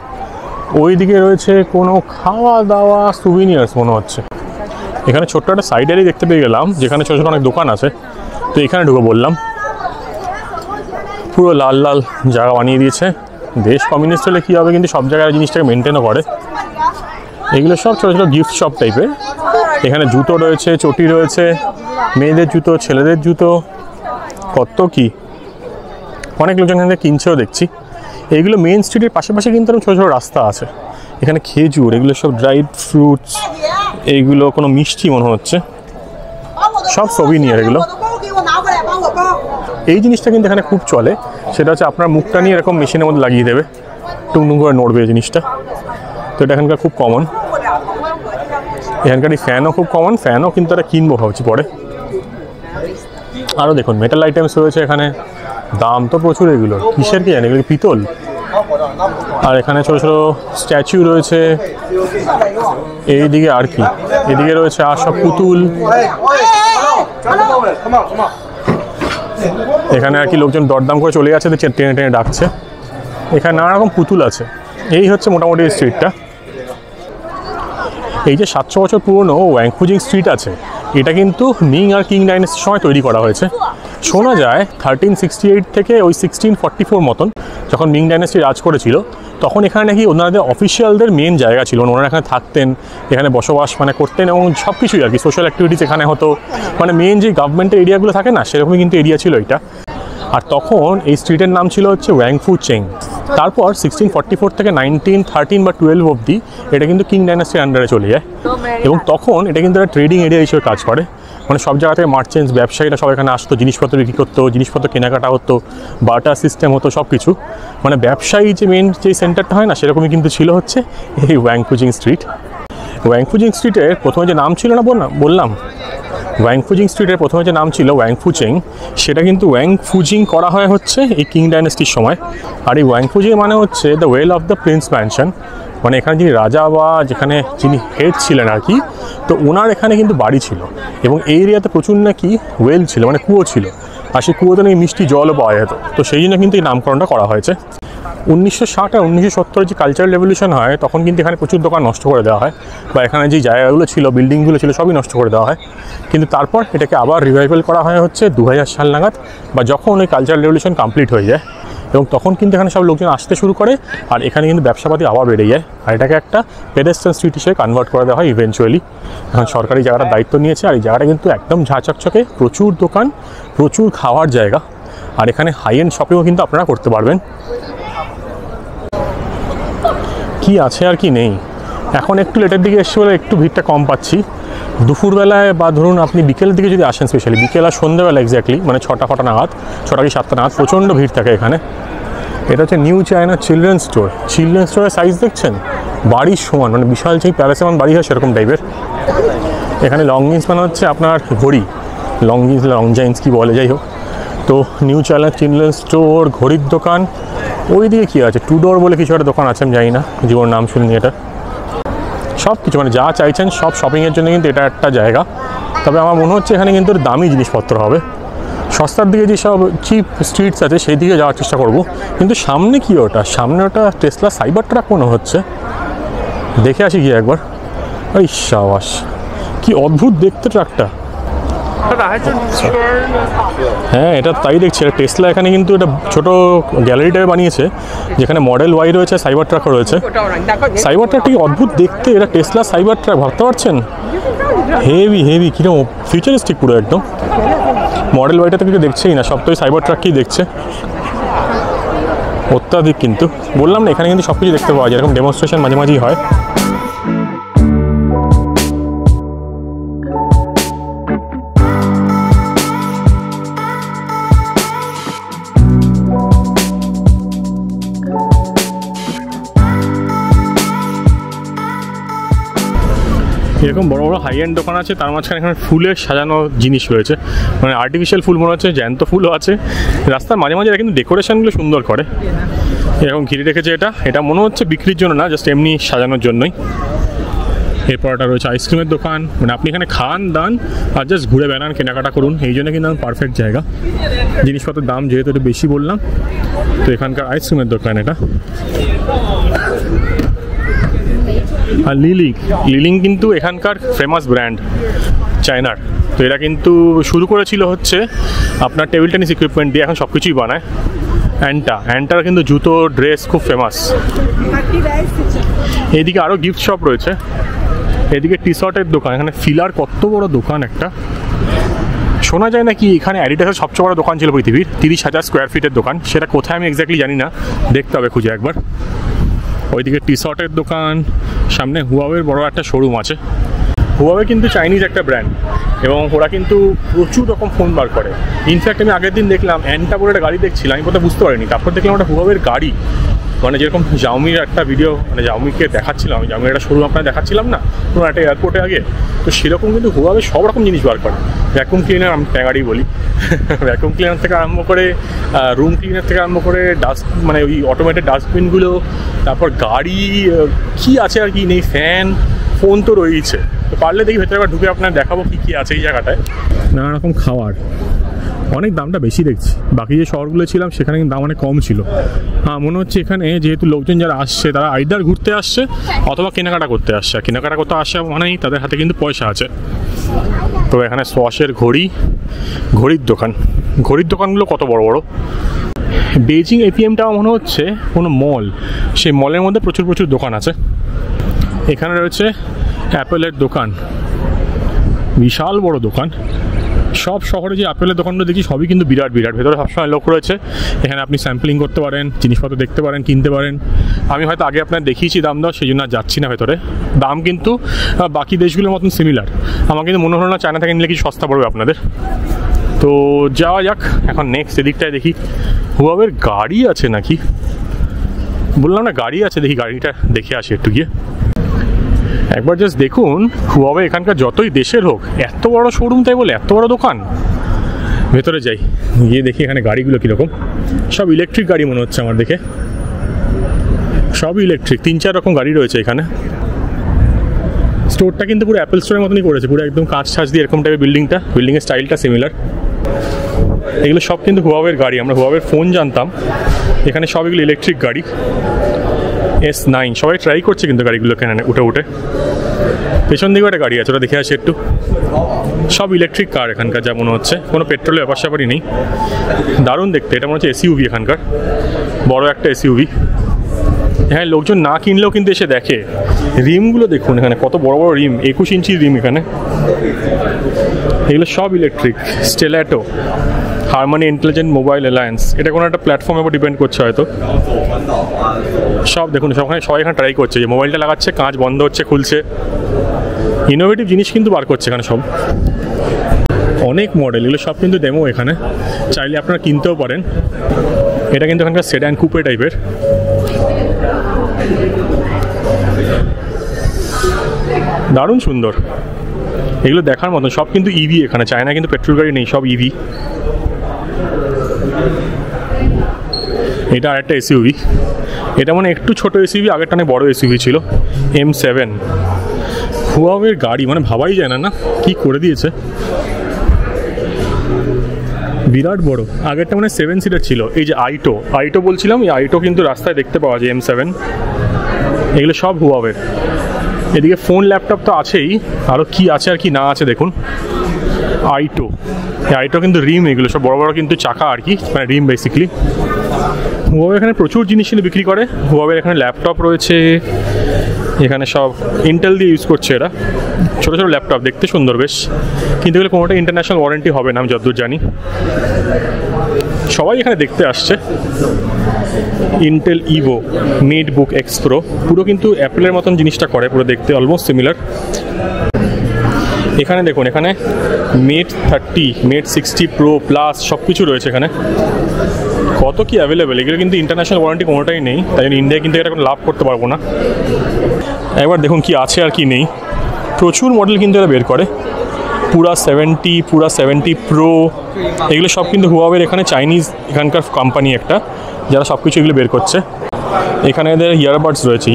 ওইদিকে রয়েছে কোনো খাওয়া দাওয়া সুভিনিয়ার্স মনে হচ্ছে। এখানে ছোট্ট একটা সাইড এরিয়া দেখতে পেয়ে গেলাম যেখানে ছোটো ছোটো অনেক দোকান আছে। তো এখানে ঢুকে বললাম, পুরো লাল লাল জায়গা বানিয়ে দিয়েছে। দেশ কমিউনিস্ট হলে কী হবে, কিন্তু সব জায়গায় জিনিসটাকে মেনটেনও করে। এগুলো সব ছোটো ছোটো গিফট শপ টাইপের। এখানে জুতো রয়েছে, চটি রয়েছে, মেয়েদের জুতো, ছেলেদের জুতো, কত কি অনেক লোকজন এখানে কিনছেও দেখছি। এইগুলো মেন স্ট্রিটের পাশাপাশি কিন্তু ছোটো ছোটো রাস্তা আছে। এখানে খেজুর, এগুলো সব ড্রাইড ফ্রুটস, এইগুলো কোনো মিষ্টি মনে হচ্ছে, সব সভিনিয়ার এগুলো। এই জিনিসটা কিন্তু এখানে খুব চলে, সেটা হচ্ছে আপনার মুখটা নিয়ে এরকম মেশিনের মধ্যে লাগিয়ে দেবে, টুংটুং করে নড়বে এই জিনিসটা। তো এটা এখানকার খুব কমন। এখানকার এই ফ্যানও খুব কমন, ফ্যানও কিন্তু এটা কিনবো ভাবছি পরে। আরও দেখুন মেটাল আইটেমস রয়েছে এখানে, দাম তো প্রচুর এগুলো, কিসের কি জানি, এগুলো পিতল। আর এখানে ছোটো ছোটো স্ট্যাচু রয়েছে। এইদিকে আর কি, এদিকে রয়েছে আর সব পুতুল। এখানে আর কি লোকজন দরদাম করে চলে যাচ্ছে, টেনে টেনে ডাকছে। এখানে নানা রকম পুতুল আছে। এই হচ্ছে মোটামুটি স্ট্রিটটা। এই যে 700 বছর পুরনো ওয়াং ফুজিং স্ট্রিট আছে, এটা কিন্তু মিং আর কিং ডাইনেস্টির সময় তৈরি করা হয়েছে। শোনা যায় 1368 থেকে ওই 1644 মতন, যখন মিং ডাইনেস্টি রাজ করেছিল, তখন এখানে নাকি ওনাদের অফিসিয়ালদের মেন জায়গা ছিল। ওনারা এখানে থাকতেন, এখানে বসবাস করতেন, এবং সব কিছুই আর কি সোশ্যাল অ্যাক্টিভিটিস এখানে হতো। মানে মেন যে গভর্নমেন্টের এরিয়াগুলো থাকে না, সেরকমই কিন্তু এরিয়া ছিল এটা। আর তখন এই স্ট্রিটের নাম ছিল হচ্ছে ওয়াং ফু চেং। তারপর 1644 থেকে 1913 বা 12 অবধি এটা কিন্তু কিং ডাইনাস্টির আন্ডারে চলে যায়, এবং তখন এটা কিন্তু একটা ট্রেডিং এরিয়া হিসেবে কাজ করে। মানে সব জায়গা থেকে মার্চেন্টস, ব্যবসায়ীরা সব এখানে আসতো, জিনিসপত্র বিক্রি করতো, জিনিসপত্র কেনাকাটা হতো, বার্টার সিস্টেম হতো, সব কিছু। মানে ব্যবসায়ী যে মেন যে সেন্টারটা হয় না, সেরকমই কিন্তু ছিল হচ্ছে এই ওয়াং ফুজিং স্ট্রিট। ওয়াং ফুজিং স্ট্রিটের প্রথমে যে নাম ছিল না বললাম, ওয়াং ফুজিং স্ট্রিটের প্রথমে যে নাম ছিল ওয়াং ফুচেং, সেটা কিন্তু ওয়াং ফুজিং করা হয় হচ্ছে এই কিং ডাইনেস্টির সময়। আর এই ওয়াং ফুজিং মানে হচ্ছে the well of the Prince mansion, মানে এখানে যিনি রাজা বা যেখানে যিনি হেড ছিলেন আর কি, তো ওনার এখানে কিন্তু বাড়ি ছিল, এবং এই এরিয়াতে প্রচুর নাকি ওয়েল ছিল, মানে কুয়ো ছিল, আর সেই কুয়োতে নাকি মিষ্টি জলও পাওয়া যেত। তো সেই জন্য কিন্তু এই নামকরণটা করা হয়েছে। 1960 আর 1970 যে কালচারাল রেভলিউশন হয়, তখন কিন্তু এখানে প্রচুর দোকান নষ্ট করে দেওয়া হয়, বা এখানে যে জায়গাগুলো ছিল, বিল্ডিংগুলো ছিল, সবই নষ্ট করে দেওয়া হয়। কিন্তু তারপর এটাকে আবার রিভাইভাল করা হয় হচ্ছে 2000 সাল নাগাদ, বা যখন ওই কালচারাল রেভলিউশন কমপ্লিট হয়ে যায়, এবং তখন কিন্তু এখানে সব লোকজন আসতে শুরু করে, আর এখানে কিন্তু ব্যবসাপাতি আবার বেড়ে যায়, আর এটাকে একটা পেডেস্ট্রিয়ান স্ট্রিট হিসেবে কনভার্ট করে দেওয়া হয় ইভেনচুয়ালি। এখন সরকারি জায়গাটার দায়িত্ব নিয়েছে, আর এই জায়গাটা কিন্তু একদম ঝাঁচকচকে, প্রচুর দোকান, প্রচুর খাওয়ার জায়গা, আর এখানে হাই এন্ড শপিংও কিন্তু আপনারা করতে পারবেন। কি আছে আর কি নেই, এখন একটু লেটের দিকে এসছে বলে একটু ভিড়টা কম পাচ্ছি। দুপুরবেলায় বা ধরুন আপনি বিকেলের দিকে যদি আসেন, স্পেশালি বিকেল আর সন্ধ্যেবেলা এক্স্যাক্টলি মানে 6টা নাগাদ, 6টা কি 7টা নাগাদ প্রচণ্ড ভিড় থাকে এখানে। এটা হচ্ছে new China children's store. Children's স্টোরের সাইজ দেখছেন, বাড়ির সমান, মানে বিশাল সেই প্যালেসেমান বাড়ি হয় সেরকম টাইপের। এখানে লং জিন্স মানে হচ্ছে আপনার ঘড়ি, লং জিন্স কি বলে, যাই হোক। তো নিউ চায়না চিলড্রেন্স স্টোর, ঘড়ির দোকান। ওই দিকে কী আছে, টুডোর বলে কিছু একটা দোকান আছে, আমি জানি না, জীবন নাম শুনিনি এটা। সব কিছু মানে যা চাইছেন সব শপিংয়ের জন্য কিন্তু এটা একটা জায়গা। তবে আমার মনে হচ্ছে এখানে কিন্তু দামি জিনিসপত্র হবে। সস্তার দিকে যে সব চিপ স্ট্রিটস আছে সেই দিকে যাওয়ার চেষ্টা করব। কিন্তু সামনে কি ওটা, সামনে ওটা টেসলা সাইবার ট্রাক মনে হচ্ছে, দেখে আসি গিয়ে একবার। ওই সাবাস, কি অদ্ভুত দেখতে ট্রাকটা। হ্যাঁ, এটা তাই দেখছি, টেসলা এখানে কিন্তু এটা ছোটো গ্যালারি টাইপে বানিয়েছে, যেখানে মডেল ওয়াই রয়েছে, সাইবার ট্রাকও রয়েছে। সাইবার ট্রাকটি অদ্ভুত দেখতে, এটা টেসলা সাইবার ট্রাক, ভাবতে পারছেন? হেভি কীরকম ফিউচারিস্টিক পুরো একদম। মডেল ওয়াইটা তো কিছু দেখছেই না, সব তো সাইবার ট্রাককেই দেখছে। অত্যাধিক কিন্তু, বললাম না এখানে কিন্তু সব কিছু দেখতে পাওয়া যায়, এরকম ডেমনস্ট্রেশন মাঝে মাঝেই হয়। এরকম বড় বড় হাই এন্ড দোকান আছে, তার মাঝখানে এখানে ফুলের সাজানো জিনিস রয়েছে, মানে আর্টিফিশিয়াল ফুল মনে হচ্ছে, জ্যান্ত ফুলও আছে। রাস্তার মাঝে মাঝে কিন্তু ডেকোরেশনগুলো সুন্দর করে, এরকম ঘিরে রেখেছে। এটা মনে হচ্ছে বিক্রির জন্য না, জাস্ট এমনি সাজানোর জন্যই। এরপর একটা রয়েছে আইসক্রিমের দোকান, মানে আপনি এখানে খান দান আর জাস্ট ঘুরে বেড়ান, কেনাকাটা করুন, এই জন্য কিন্তু পারফেক্ট জায়গা। জিনিসপত্রের দাম যেহেতু একটু বেশি বললাম, তো এখানকার আইসক্রিমের দোকান এটা। আর লিলিং কিন্তু এখানকার ফেমাস ব্র্যান্ড চায়নার। তো এরা কিন্তু শুরু করেছিল হচ্ছে আপনার টেবিল টেনিস ইকুইপমেন্ট দিয়ে, এখন সব কিছুই বানায়। অ্যান্টার কিন্তু জুতো, ড্রেস খুব ফেমাস। এইদিকে আরও গিফট শপ রয়েছে, এদিকে টি শার্টের দোকান। এখানে ফিলার কত বড় দোকান একটা, শোনা যায় নাকি এখানে অ্যাডিডাসের সবচেয়ে বড় দোকান ছিল পৃথিবীর, 30,000 স্কোয়ার ফিটের দোকান। সেটা কোথায় আমি এক্স্যাক্টলি জানি না, দেখতে হবে খুঁজে একবার। ওইদিকে টি শার্টের দোকান, সামনে হুয়াওয়ের বড় একটা শোরুম আছে। হুয়াওয়ে কিন্তু চাইনিজ একটা ব্র্যান্ড, এবং ওরা কিন্তু প্রচুর রকম ফোন বার করে। ইনফ্যাক্ট আমি আগের দিন দেখলাম অ্যান্টা বলে একটা গাড়ি দেখছিলাম, আমি কোথাও বুঝতে পারিনি, তারপর দেখলাম ওটা হুয়াওয়ের গাড়ি। মানে যেরকম জাউমির একটা ভিডিও, মানে জাউমিকে দেখাচ্ছিলাম, আমি জাউমির একটা শোরুম আপনার দেখাচ্ছিলাম না কোনো একটা এয়ারপোর্টে আগে, তো সেরকম কিন্তু হুয়াওয়ে সব রকম জিনিস বার করে। ভ্যাকুম ক্লিনার, আমি ট্যাগাড়ি বলি, ভ্যাকুম ক্লিনার থেকে আরম্ভ করে রুম ক্লিনার থেকে আরম্ভ করে মানে ওই অটোমেটেড ডাস্টবিনগুলো, তারপর গাড়ি কি আছে আর কি নেই, ফ্যান, ফোন তো রয়েছে। তো পারলে দেখি ভেতরে একবার ঢুকে আপনার দেখাবো কী আছে এই জায়গাটায়। নানা রকম খাবার, অনেক দামটা বেশি দেখছি, বাকি যে শহরগুলো ছিলাম সেখানে কিন্তু দাম অনেক কম ছিল। মনে হচ্ছে এখানে যেহেতু লোকজন যারা আসছে তারা আইদার ঘুরতে আসছে অথবা কেনাকাটা করতে আসছে। কেনাকাটা করতে আসছে মানেই তাদের হাতে কিন্তু পয়সা আছে। তো এখানে সোয়াশের ঘড়ির দোকানগুলো কত বড় বড়। বেজিং এপিএমটাও মনে হচ্ছে কোনো মল, সেই মলের মধ্যে প্রচুর দোকান আছে। এখানে রয়েছে অ্যাপেলের দোকান, বিশাল বড় দোকান। সব শহরে যে আপেলের দোকানগুলো দেখি সবই কিন্তু বিরাট, ভেতরে সবসময় লোক রয়েছে। এখানে আপনি স্যাম্পলিং করতে পারেন, জিনিসপত্র দেখতে পারেন, কিনতে পারেন। আমি হয়তো আগে আপনার দেখিয়েছি দাম দেওয়া, সেই জন্য আর যাচ্ছি না ভেতরে। দাম কিন্তু বাকি দেশগুলোর মতন সিমিলার। আমার কিন্তু মনে হলো না চায়না থেকে নিলে কিছু সস্তা পড়বে আপনাদের। তো যাওয়া যাক এখন নেক্সট এদিকটায়, দেখি হুয়াওয়ের গাড়ি আছে নাকি, বললাম না গাড়ি আছে, দেখি গাড়িটা দেখে আসি একটু গিয়ে। একবার জাস্ট দেখুন, হুয়াওয়ে এখানকার যতই দেশের হোক, এত বড় শোরুম, তাই বলে এত বড় দোকান। ভেতরে যাই, গিয়ে দেখি এখানে গাড়িগুলো কীরকম। সব ইলেকট্রিক গাড়ি মনে হচ্ছে আমার দেখে, সবই ইলেকট্রিক। 3-4 রকম গাড়ি রয়েছে এখানে। স্টোরটা কিন্তু পুরো অ্যাপেল স্টোরের মতনই করেছে, পুরো একদম কাঁচ দিয়ে এরকম টাইপের বিল্ডিংয়ের স্টাইলটা সিমিলার। এগুলো সব কিন্তু হুয়াওয়ের গাড়ি। আমরা হুয়াওয়ের ফোন জানতাম, এখানে সব এগুলো ইলেকট্রিক গাড়ি। S9 সবাই ট্রাই করছে কিন্তু গাড়িগুলো কেনে উঠে। পেছন দিকেও একটা গাড়ি আছে, ওটা দেখে আসি একটু। সব ইলেকট্রিক কার এখানকার, যা মনে হচ্ছে, কোনো পেট্রোলের ব্যাপারই নেই। দারুণ দেখতে, এটা মনে হচ্ছে এসইউভি, এখানকার বড় একটা এসইউভি। হ্যাঁ, লোকজন না কিনলেও কিন্তু এসে দেখে। রিমগুলো দেখুন এখানে, কত বড় বড় রিম, 21 ইঞ্চির রিম এখানে। এগুলো সব electric. Stelato, harmony intelligent mobile alliance, এটা কোনো একটা প্ল্যাটফর্মের উপর ডিপেন্ড করছে হয়তো। সব দেখুন, সবাই এখানে ট্রাই করছে, যে মোবাইলটা লাগাচ্ছে কাঁচ বন্ধ হচ্ছে খুলছে, ইনোভেটিভ জিনিস কিন্তু বার করছে এখানে সব। অনেক মডেল, এগুলো সব কিন্তু ডেমো এখানে, চাইলে আপনারা কিনতেও পারেন। এটা কিন্তু এখানকার সেডান কুপে টাইপের। দারুণ সুন্দর, এগুলো দেখার মতন। সব কিন্তু ইভি এখানে, চায়না কিন্তু পেট্রোল গাড়ি নেই, সব ইভি। এটা আরেকটা এসইউভি, এটা মানে একটু ছোট এসইউভি, আগেরটা অনেক বড় এসইউভি ছিল। M7 হুয়াওয়ের গাড়ি, মানে ভাবাই যায় না, না কি করে দিয়েছে, বিরাট বড়। আগেরটা মানে 7 সিটার ছিল। এই যে আইটো বলছিলাম, এই আইটো কিন্তু রাস্তায় দেখতে পাওয়া যায়, M7। এগুলো সব হুয়াওয়ের। এদিকে ফোন ল্যাপটপ তো আছেই, আরও কি আছে আর কি না আছে দেখুন। আইটো কিন্তু রিম, এগুলো সব বড় বড় কিন্তু চাকা আর কি, মানে রিম বেসিক্যালি। হুয়াওয়ে এখানে প্রচুর জিনিস কিন্তু বিক্রি করে। হুয়াওয়ের এখানে ল্যাপটপ রয়েছে, এখানে সব ইন্টেল দিয়ে ইউজ করছে এরা। ছোটো ছোটো ল্যাপটপ, দেখতে সুন্দর বেশ, কিন্তু এগুলো কোনোটা ইন্টারন্যাশনাল ওয়ারেন্টি হবে না আমি যতদূর জানি। সবাই এখানে দেখতে আসছে। Intel Ivo netbook x pro, পুরো কিন্তু অ্যাপেলের মতন জিনিসটা করে, পুরো দেখতে অলমোস্ট সিমিলার। এখানে দেখুন, এখানে মেট 30, মেট 60 প্রো প্লাস সব কিছু রয়েছে এখানে। কত কি অ্যাভেলেবেল, এগুলো কিন্তু ইন্টারন্যাশনাল ওয়ারেন্টি কোনোটাই নেই, তাই জন্য ইন্ডিয়ায় কিন্তু এটা কোনো লাভ করতে পারবো না। একবার দেখুন কি আছে আর কি নেই, প্রচুর মডেল কিন্তু এরা বের করে। পুরা 70 প্রো, এগুলো সব কিন্তু হুয়াওয়ের এখানে চাইনিজ এখানকার কোম্পানি একটা, যারা সব কিছু এগুলো বের করছে। এখানে এদের ইয়ারবাডস রয়েছে,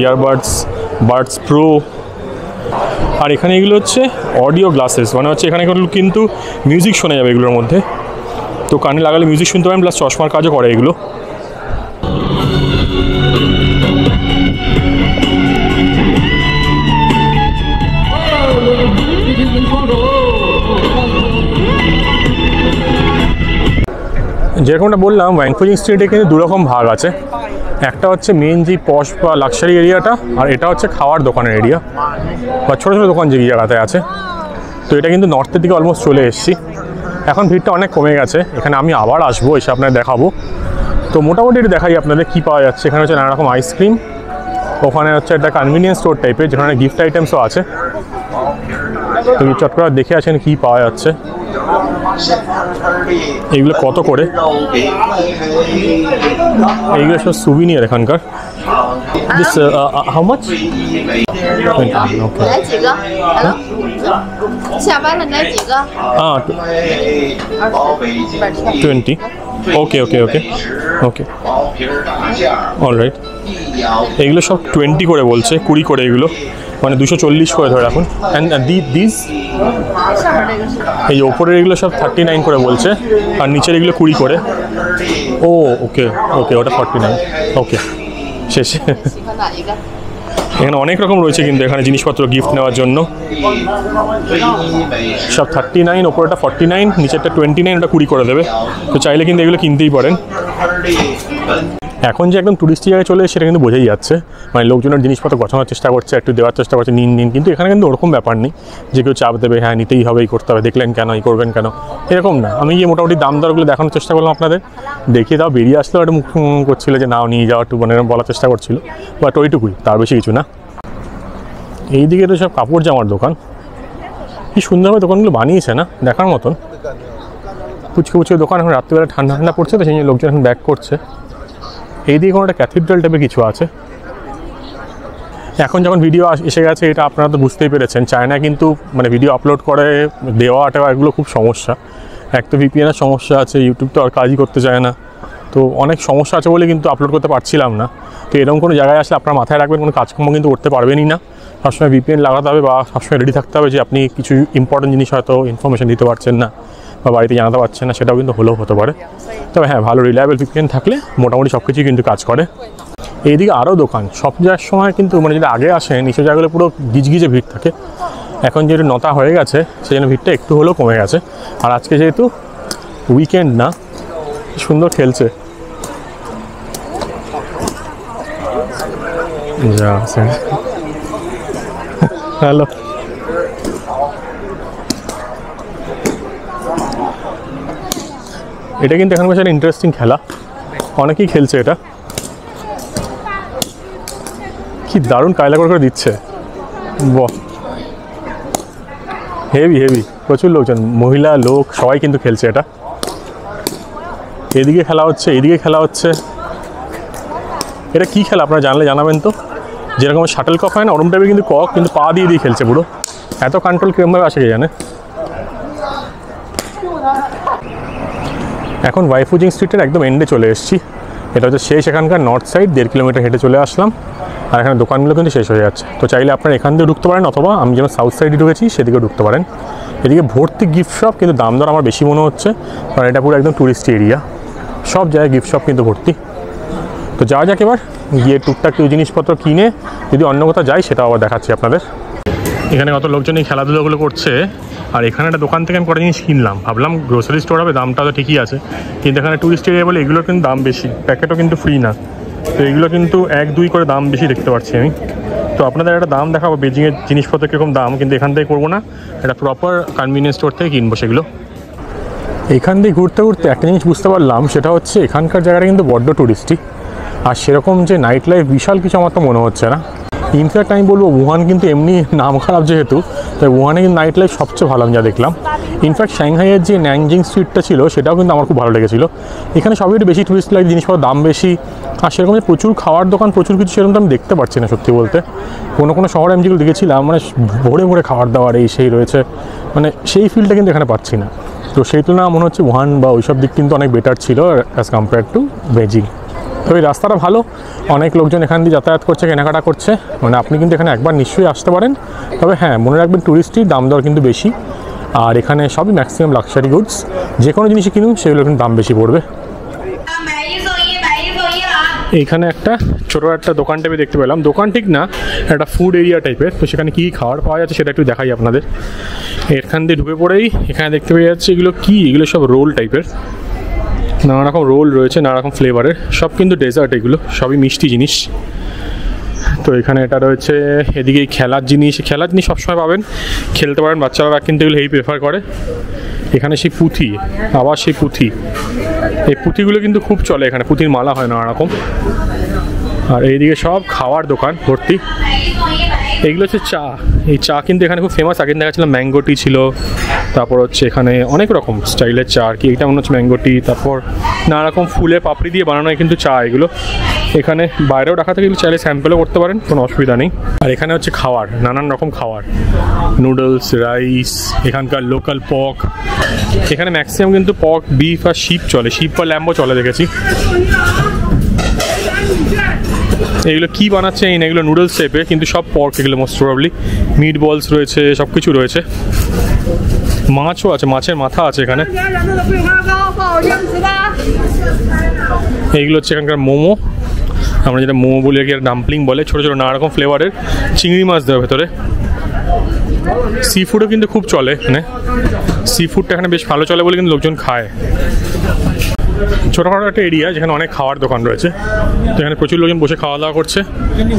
বাডস প্রো। আর এখানে এগুলো হচ্ছে অডিও গ্লাসেস, মানে হচ্ছে এখানে কিন্তু মিউজিক শোনা যাবে এগুলোর মধ্যে, তো কানে লাগালে মিউজিক শুনতে পারেন, প্লাস চশমার কাজও করে এগুলো। যেরকমটা বললাম, ওয়াংফুজিং স্ট্রিটে কিন্তু দুরকম ভাগ আছে। একটা হচ্ছে মেন যে পশ বা লাক্সারি এরিয়াটা, আর এটা হচ্ছে খাওয়ার দোকানের এরিয়া বা ছোটো ছোটো দোকান যে জায়গাতে আছে। তো এটা কিন্তু নর্থের দিকে অলমোস্ট চলে এসেছি, এখন ভিড়টা অনেক কমে গেছে। এখানে আমি আবার আসবো, এসে আপনাদের দেখাবো। তো মোটামুটি একটু দেখাই আপনাদের কী পাওয়া যাচ্ছে। এখানে হচ্ছে নানা রকম আইসক্রিম, ওখানে হচ্ছে একটা কনভিনিয়েন্স স্টোর টাইপের, যেখানে গিফট আইটেমসও আছে। তো চট করে দেখে আছেন কী পাওয়া যাচ্ছে, এইগুলো কত করে। এইগুলো সব সুভিনিয়ার এখানকার। This how much? 20. Okay. 来几个？来了。下班了，来几个？ 20. Okay. Alright. এগুলো সব 20 করে বলছে, 20 করে এগুলো, মানে 240 করে ধরে রাখুন। অ্যান্ড দিস, এই ওপরের এগুলো সব 39 করে বলছে, আর নিচের এগুলো 20 করে। ও ওকে, ওটা 49। ওকে, শেষে। এখানে অনেক রকম রয়েছে কিন্তু এখানে জিনিসপত্র গিফট নেওয়ার জন্য। সব 39, ওপরেটা 49, নিচেরটা 29, ওটা 20 করে দেবে। তো চাইলে কিন্তু এগুলো কিনতেই পারেন। এখন যে একদম টুরিস্টি জায়গায় চলে সেটা কিন্তু বোঝাই যাচ্ছে, মানে লোকজনের জিনিসপত্র গোছানোর চেষ্টা করছে, একটু দেওয়ার চেষ্টা করছে, নিন। কিন্তু এখানে কিন্তু ওরকম ব্যাপার নেই যে কেউ চাপ দেবে, হ্যাঁ নিতেই হবে, এই করতে হবে, দেখলেন কেন, এই করবেন কেন, এরকম না। আমি গিয়ে মোটামুটি দাম দরগুলো দেখানোর চেষ্টা করলাম আপনাদের, দেখিয়ে দাও, বেরিয়ে আসলেও একটা মুখ করছিল যে নাও নিয়ে যাওয়া, একটু মানে বলার চেষ্টা করছিল, বাট ওইটুকুই, তার বেশি কিছু না। এইদিকে তো সব কাপড় জামার দোকান, কি সুন্দরভাবে দোকানগুলো বানিয়েছে না, দেখার মতন। পুচকে দোকান, এখন রাত্রিবেলা ঠান্ডা পড়ছে, তো সেই জন্য লোকজন এখন ব্যাক করছে। এইদিকে কোনো একটা ক্যাথিড্রাল টাইপের কিছু আছে। এখন যখন ভিডিও এসে গেছে, এটা আপনারা তো বুঝতেই পেরেছেন, চায়না কিন্তু মানে ভিডিও আপলোড করে দেওয়াটা এগুলো খুব সমস্যা। এক তো ভিপিএনের সমস্যা আছে, ইউটিউব তো আর কাজই করতে চায় না, তো অনেক সমস্যা আছে বলে কিন্তু আপলোড করতে পারছিলাম না। তো এরকম কোনো জায়গায় আসলে আপনারা মাথায় রাখবেন, কোনো কাজকর্ম কিন্তু করতে পারবেনই না। সবসময় ভিপিএন লাগাতে হবে, বা সবসময় রেডি থাকতে হবে যে আপনি কিছু ইম্পর্টেন্ট জিনিস হয়তো ইনফরমেশন দিতে পারছেন না, বা বাড়িতে জানাতে পারছেন না, সেটাও কিন্তু হতে পারে। তবে হ্যাঁ, ভালো রিলায়েবল ভিপিএন থাকলে মোটামুটি সব কিছুই কিন্তু কাজ করে। এইদিকে আরও দোকান, সব যাওয়ার সময় কিন্তু মানে যদি আগে আসেন, নিচে জায়গাগুলো পুরো গিজগিজে ভিড় থাকে। এখন যেহেতু 9টা হয়ে গেছে, সেই জন্য ভিড়টা একটু হলেও কমে গেছে। আর আজকে যেহেতু উইকেন্ড না, সুন্দর খেলছে। হ্যালো, এটা কিন্তু এখানকার একটা ইন্টারেস্টিং খেলা, অনেকেই খেলছে এটা। কি দারুণ কায়লা করে দিচ্ছে, বাহ হেভি হেভি। প্রচুর লোকজন, মহিলা লোক সবাই কিন্তু খেলছে এটা। এদিকে খেলা হচ্ছে, এদিকে খেলা হচ্ছে। এটা কি খেলা আপনারা জানলে জানাবেন তো। যেরকম শাটল কক হয় না, ওরম টাইপের কিন্তু কক, কিন্তু পা দিয়ে দিয়ে খেলছে পুরো। এত কন্ট্রোল কিরমভাবে আসে কে জানে। এখন ওয়াইফুজিং স্ট্রিটের একদম এন্ডে চলে এসেছি। এটা হচ্ছে শেষ এখানকার নর্থ সাইড। 1.5 কিলোমিটার হেঁটে চলে আসলাম, আর এখানে দোকানগুলো কিন্তু শেষ হয়ে যাচ্ছে। তো চাইলে আপনারা এখান দিয়ে ঢুকতে পারেন, অথবা আমি যেন সাউথ সাইডে ঢুকেছি সেদিকেও ঢুকতে পারেন। এদিকে ভর্তি গিফট শপ, কিন্তু দাম দর আমার বেশি মনে হচ্ছে, কারণ এটা পুরো একদম টুরিস্ট এরিয়া। সব জায়গায় গিফট শপ কিন্তু ভর্তি। তো যাওয়া যাক এবার, গিয়ে টুকটাক কিছু জিনিসপত্র কিনে যদি অন্য কোথাও যাই সেটাও আবার দেখাচ্ছি আপনাদের। এখানে কত লোকজন এই খেলাধুলোগুলো করছে, আর এখানে একটা দোকান থেকে আমি কটা জিনিস কিনলাম। ভাবলাম গ্রোসারি স্টোর হবে, দামটা তো ঠিকই আছে, কিন্তু এখানে টুরিস্ট এরিয়া বলে এগুলোর কিন্তু দাম বেশি, প্যাকেটও কিন্তু ফ্রি না। তো এগুলো কিন্তু 1-2 করে দাম বেশি দেখতে পাচ্ছি আমি। তো আপনাদের একটা দাম দেখাবো বেজিংয়ের জিনিসপত্র কীরকম দাম, কিন্তু এখান থেকে করবো না, এটা প্রপার কনভিনিয়েন্স স্টোর থেকে কিনবো সেগুলো। এখান দিয়ে ঘুরতে ঘুরতে একটা জিনিস বুঝতে পারলাম, সেটা হচ্ছে এখানকার জায়গাটা কিন্তু বড্ড টুরিস্টি, আর সেরকম যে নাইট লাইফ বিশাল কিছু আমার তো মনে হচ্ছে না। ইনফ্যাক্ট আমি বলবো উহান কিন্তু এমনি নাম খারাপ যেহেতু, তাই উহানে কিন্তু নাইট লাইফ সবচেয়ে ভালো আমি যা দেখলাম। ইনফ্যাক্ট সাংহাইয়ের যে ন্যানজিং স্ট্রিটটা ছিল সেটাও কিন্তু আমার খুব ভালো লেগেছিল। এখানে সবই একটু বেশি টুরিস্ট লাইফ, জিনিসপত্র দাম বেশি, আর সেরকম যে প্রচুর খাওয়ার দোকান প্রচুর কিছু সেরকম তো আমি দেখতে পাচ্ছি না সত্যি বলতে। কোনো শহরে আমি যেগুলো দেখেছিলাম মানে ভরে ভরে খাবার দাবার এই সেই রয়েছে, মানে সেই ফিলটা কিন্তু এখানে পাচ্ছি না। তো সেই তুলনায় মনে হচ্ছে উহান বা ওইসব দিক কিন্তু অনেক বেটার ছিল অ্যাজ কম্পেয়ার টু বেজিং। তো এই রাস্তাটা ভালো, অনেক লোকজন এখান দিয়ে যাতায়াত করছে, কেনাকাটা করছে, মানে আপনি কিন্তু এখানে একবার নিশ্চয়ই আসতে পারেন। তবে হ্যাঁ, মনে রাখবেন টুরিস্টই দাম দর কিন্তু বেশি, আর এখানে সবই ম্যাক্সিমাম লাক্সারি গুডস। যে কোনো জিনিসই কিনুন সেগুলো কিন্তু দাম বেশি পড়বে। এইখানে একটা ছোটো একটা দোকান টাইপের দেখতে পেলাম, দোকান ঠিক না, একটা ফুড এরিয়া টাইপের। তো সেখানে কী খাবার পাওয়া যাচ্ছে সেটা একটু দেখাই আপনাদের। এখান দিয়ে ঢুকে পড়েই এখানে দেখতে পেয়ে যাচ্ছে এগুলো কি, এগুলো সব রোল টাইপের, নানা রকম রোল রয়েছে, নানা রকম ফ্লেভারের, সব কিন্তু ডেজার্ট, এগুলো সবই মিষ্টি জিনিস। তো এখানে এটা রয়েছে, এদিকে খেলার জিনিস সবসময় পাবেন, খেলতে পারেন, বাচ্চারা কিন্তু এগুলো এই প্রেফার করে। এখানে সেই পুঁথি, আবার সেই পুঁথি, এই পুঁথিগুলো কিন্তু খুব চলে এখানে, পুঁথির মালা হয় নানা রকম। আর এইদিকে সব খাওয়ার দোকান ভর্তি। এইগুলো হচ্ছে চা, এই চা কিন্তু এখানে খুব ফেমাস। আগে দেখাচ্ছিলাম ম্যাঙ্গো টি ছিল, তারপর হচ্ছে এখানে অনেক রকম স্টাইলের চা আর কি। এটা মনে হচ্ছে ম্যাঙ্গো টি, তারপর নানা রকম ফুলের পাপড়ি দিয়ে বানানো কিন্তু চা এগুলো। এখানে বাইরেও রাখা থেকে এগুলো চাইলে স্যাম্পেলও করতে পারেন, কোনো অসুবিধা নেই। আর এখানে হচ্ছে খাওয়ার, নানান রকম খাওয়ার, নুডলস, রাইস, এখানকার লোকাল পক। এখানে ম্যাক্সিমাম কিন্তু পক, বিফ আর শিপ চলে, শিপ বা ল্যাম্বও চলে দেখেছি। এগুলো কি বানাচ্ছে এই না, এগুলো নুডলস টাইপের, কিন্তু সব পর্ক এগুলো মোস্ট প্রবাবলি। মিট বলস রয়েছে, সব কিছু রয়েছে, মাছও আছে, মাছের মাথা আছে এখানে। এইগুলো হচ্ছে এখানকার মোমো, আমরা যেটা মোমো বলি আর কি, ডাম্পলিং বলে, ছোটো ছোটো নানা রকম ফ্লেভারের চিংড়ি মাছ দেওয়া ভেতরে। সি ফুডও কিন্তু খুব চলে এখানে, সি ফুডটা এখানে বেশ ভালো চলে বলে কিন্তু লোকজন খায়। ছোটোখাটো একটা এরিয়া যেখানে অনেক খাওয়ার দোকান রয়েছে, তো এখানে প্রচুর লোকজন বসে খাওয়া দাওয়া করছে।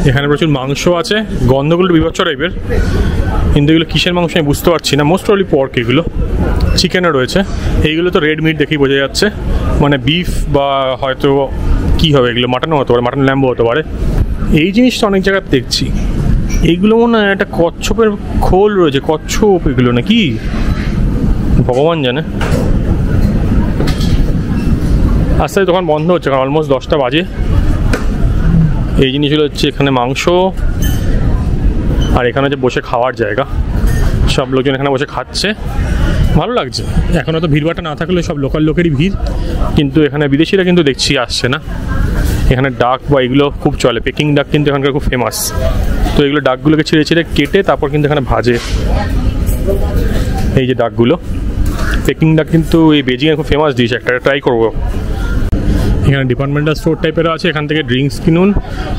এখানে প্রচুর মাংস আছে, গন্ধগুলো বিভৎস টাইপের, কিন্তু এগুলো কিসের মাংস আমি বুঝতে পারছি না, মোস্ট প্রবলি পর্ক। এগুলো চিকেনও রয়েছে, এইগুলো তো রেড মিট দেখেই বোঝা যাচ্ছে, মানে বিফ বা হয়তো কী হবে এগুলো, মাটনও হতে পারে, মাটন ল্যাম্বও হতে পারে। এই জিনিসটা অনেক জায়গায় দেখছি, এইগুলো মনে হয় একটা কচ্ছপের খোল রয়েছে, কচ্ছপ এগুলো নাকি, ভগবান জানে। আস্তে আস্তে দোকান বন্ধ হচ্ছে, কারণ অলমোস্ট 10টা বাজে। এই জিনিসগুলো হচ্ছে এখানে মাংস, আর এখানে হচ্ছে বসে খাওয়ার জায়গা, সব লোকজন এখানে বসে খাচ্ছে, ভালো লাগছে। এখন তো ভিড়ভাড়টা না থাকলে সব লোকাল লোকেরই ভিড়, কিন্তু এখানে বিদেশিরা কিন্তু দেখছি আসছে না। এখানে ডাক বা এগুলো খুব চলে, পেকিং ডাক কিন্তু এখানকার খুব ফেমাস। তো এগুলো ডাকগুলোকে ছিঁড়ে ছিঁড়ে কেটে তারপর কিন্তু এখানে ভাজে। এই যে ডাকগুলো, পেকিং ডাক কিন্তু এই বেজিংয়ে খুব ফেমাস ডিশ, একটা ট্রাই করবো। এখানে ডিপার্টমেন্টাল স্টোর টাইপেরও আছে, এখান থেকে ড্রিঙ্কস কিনুন,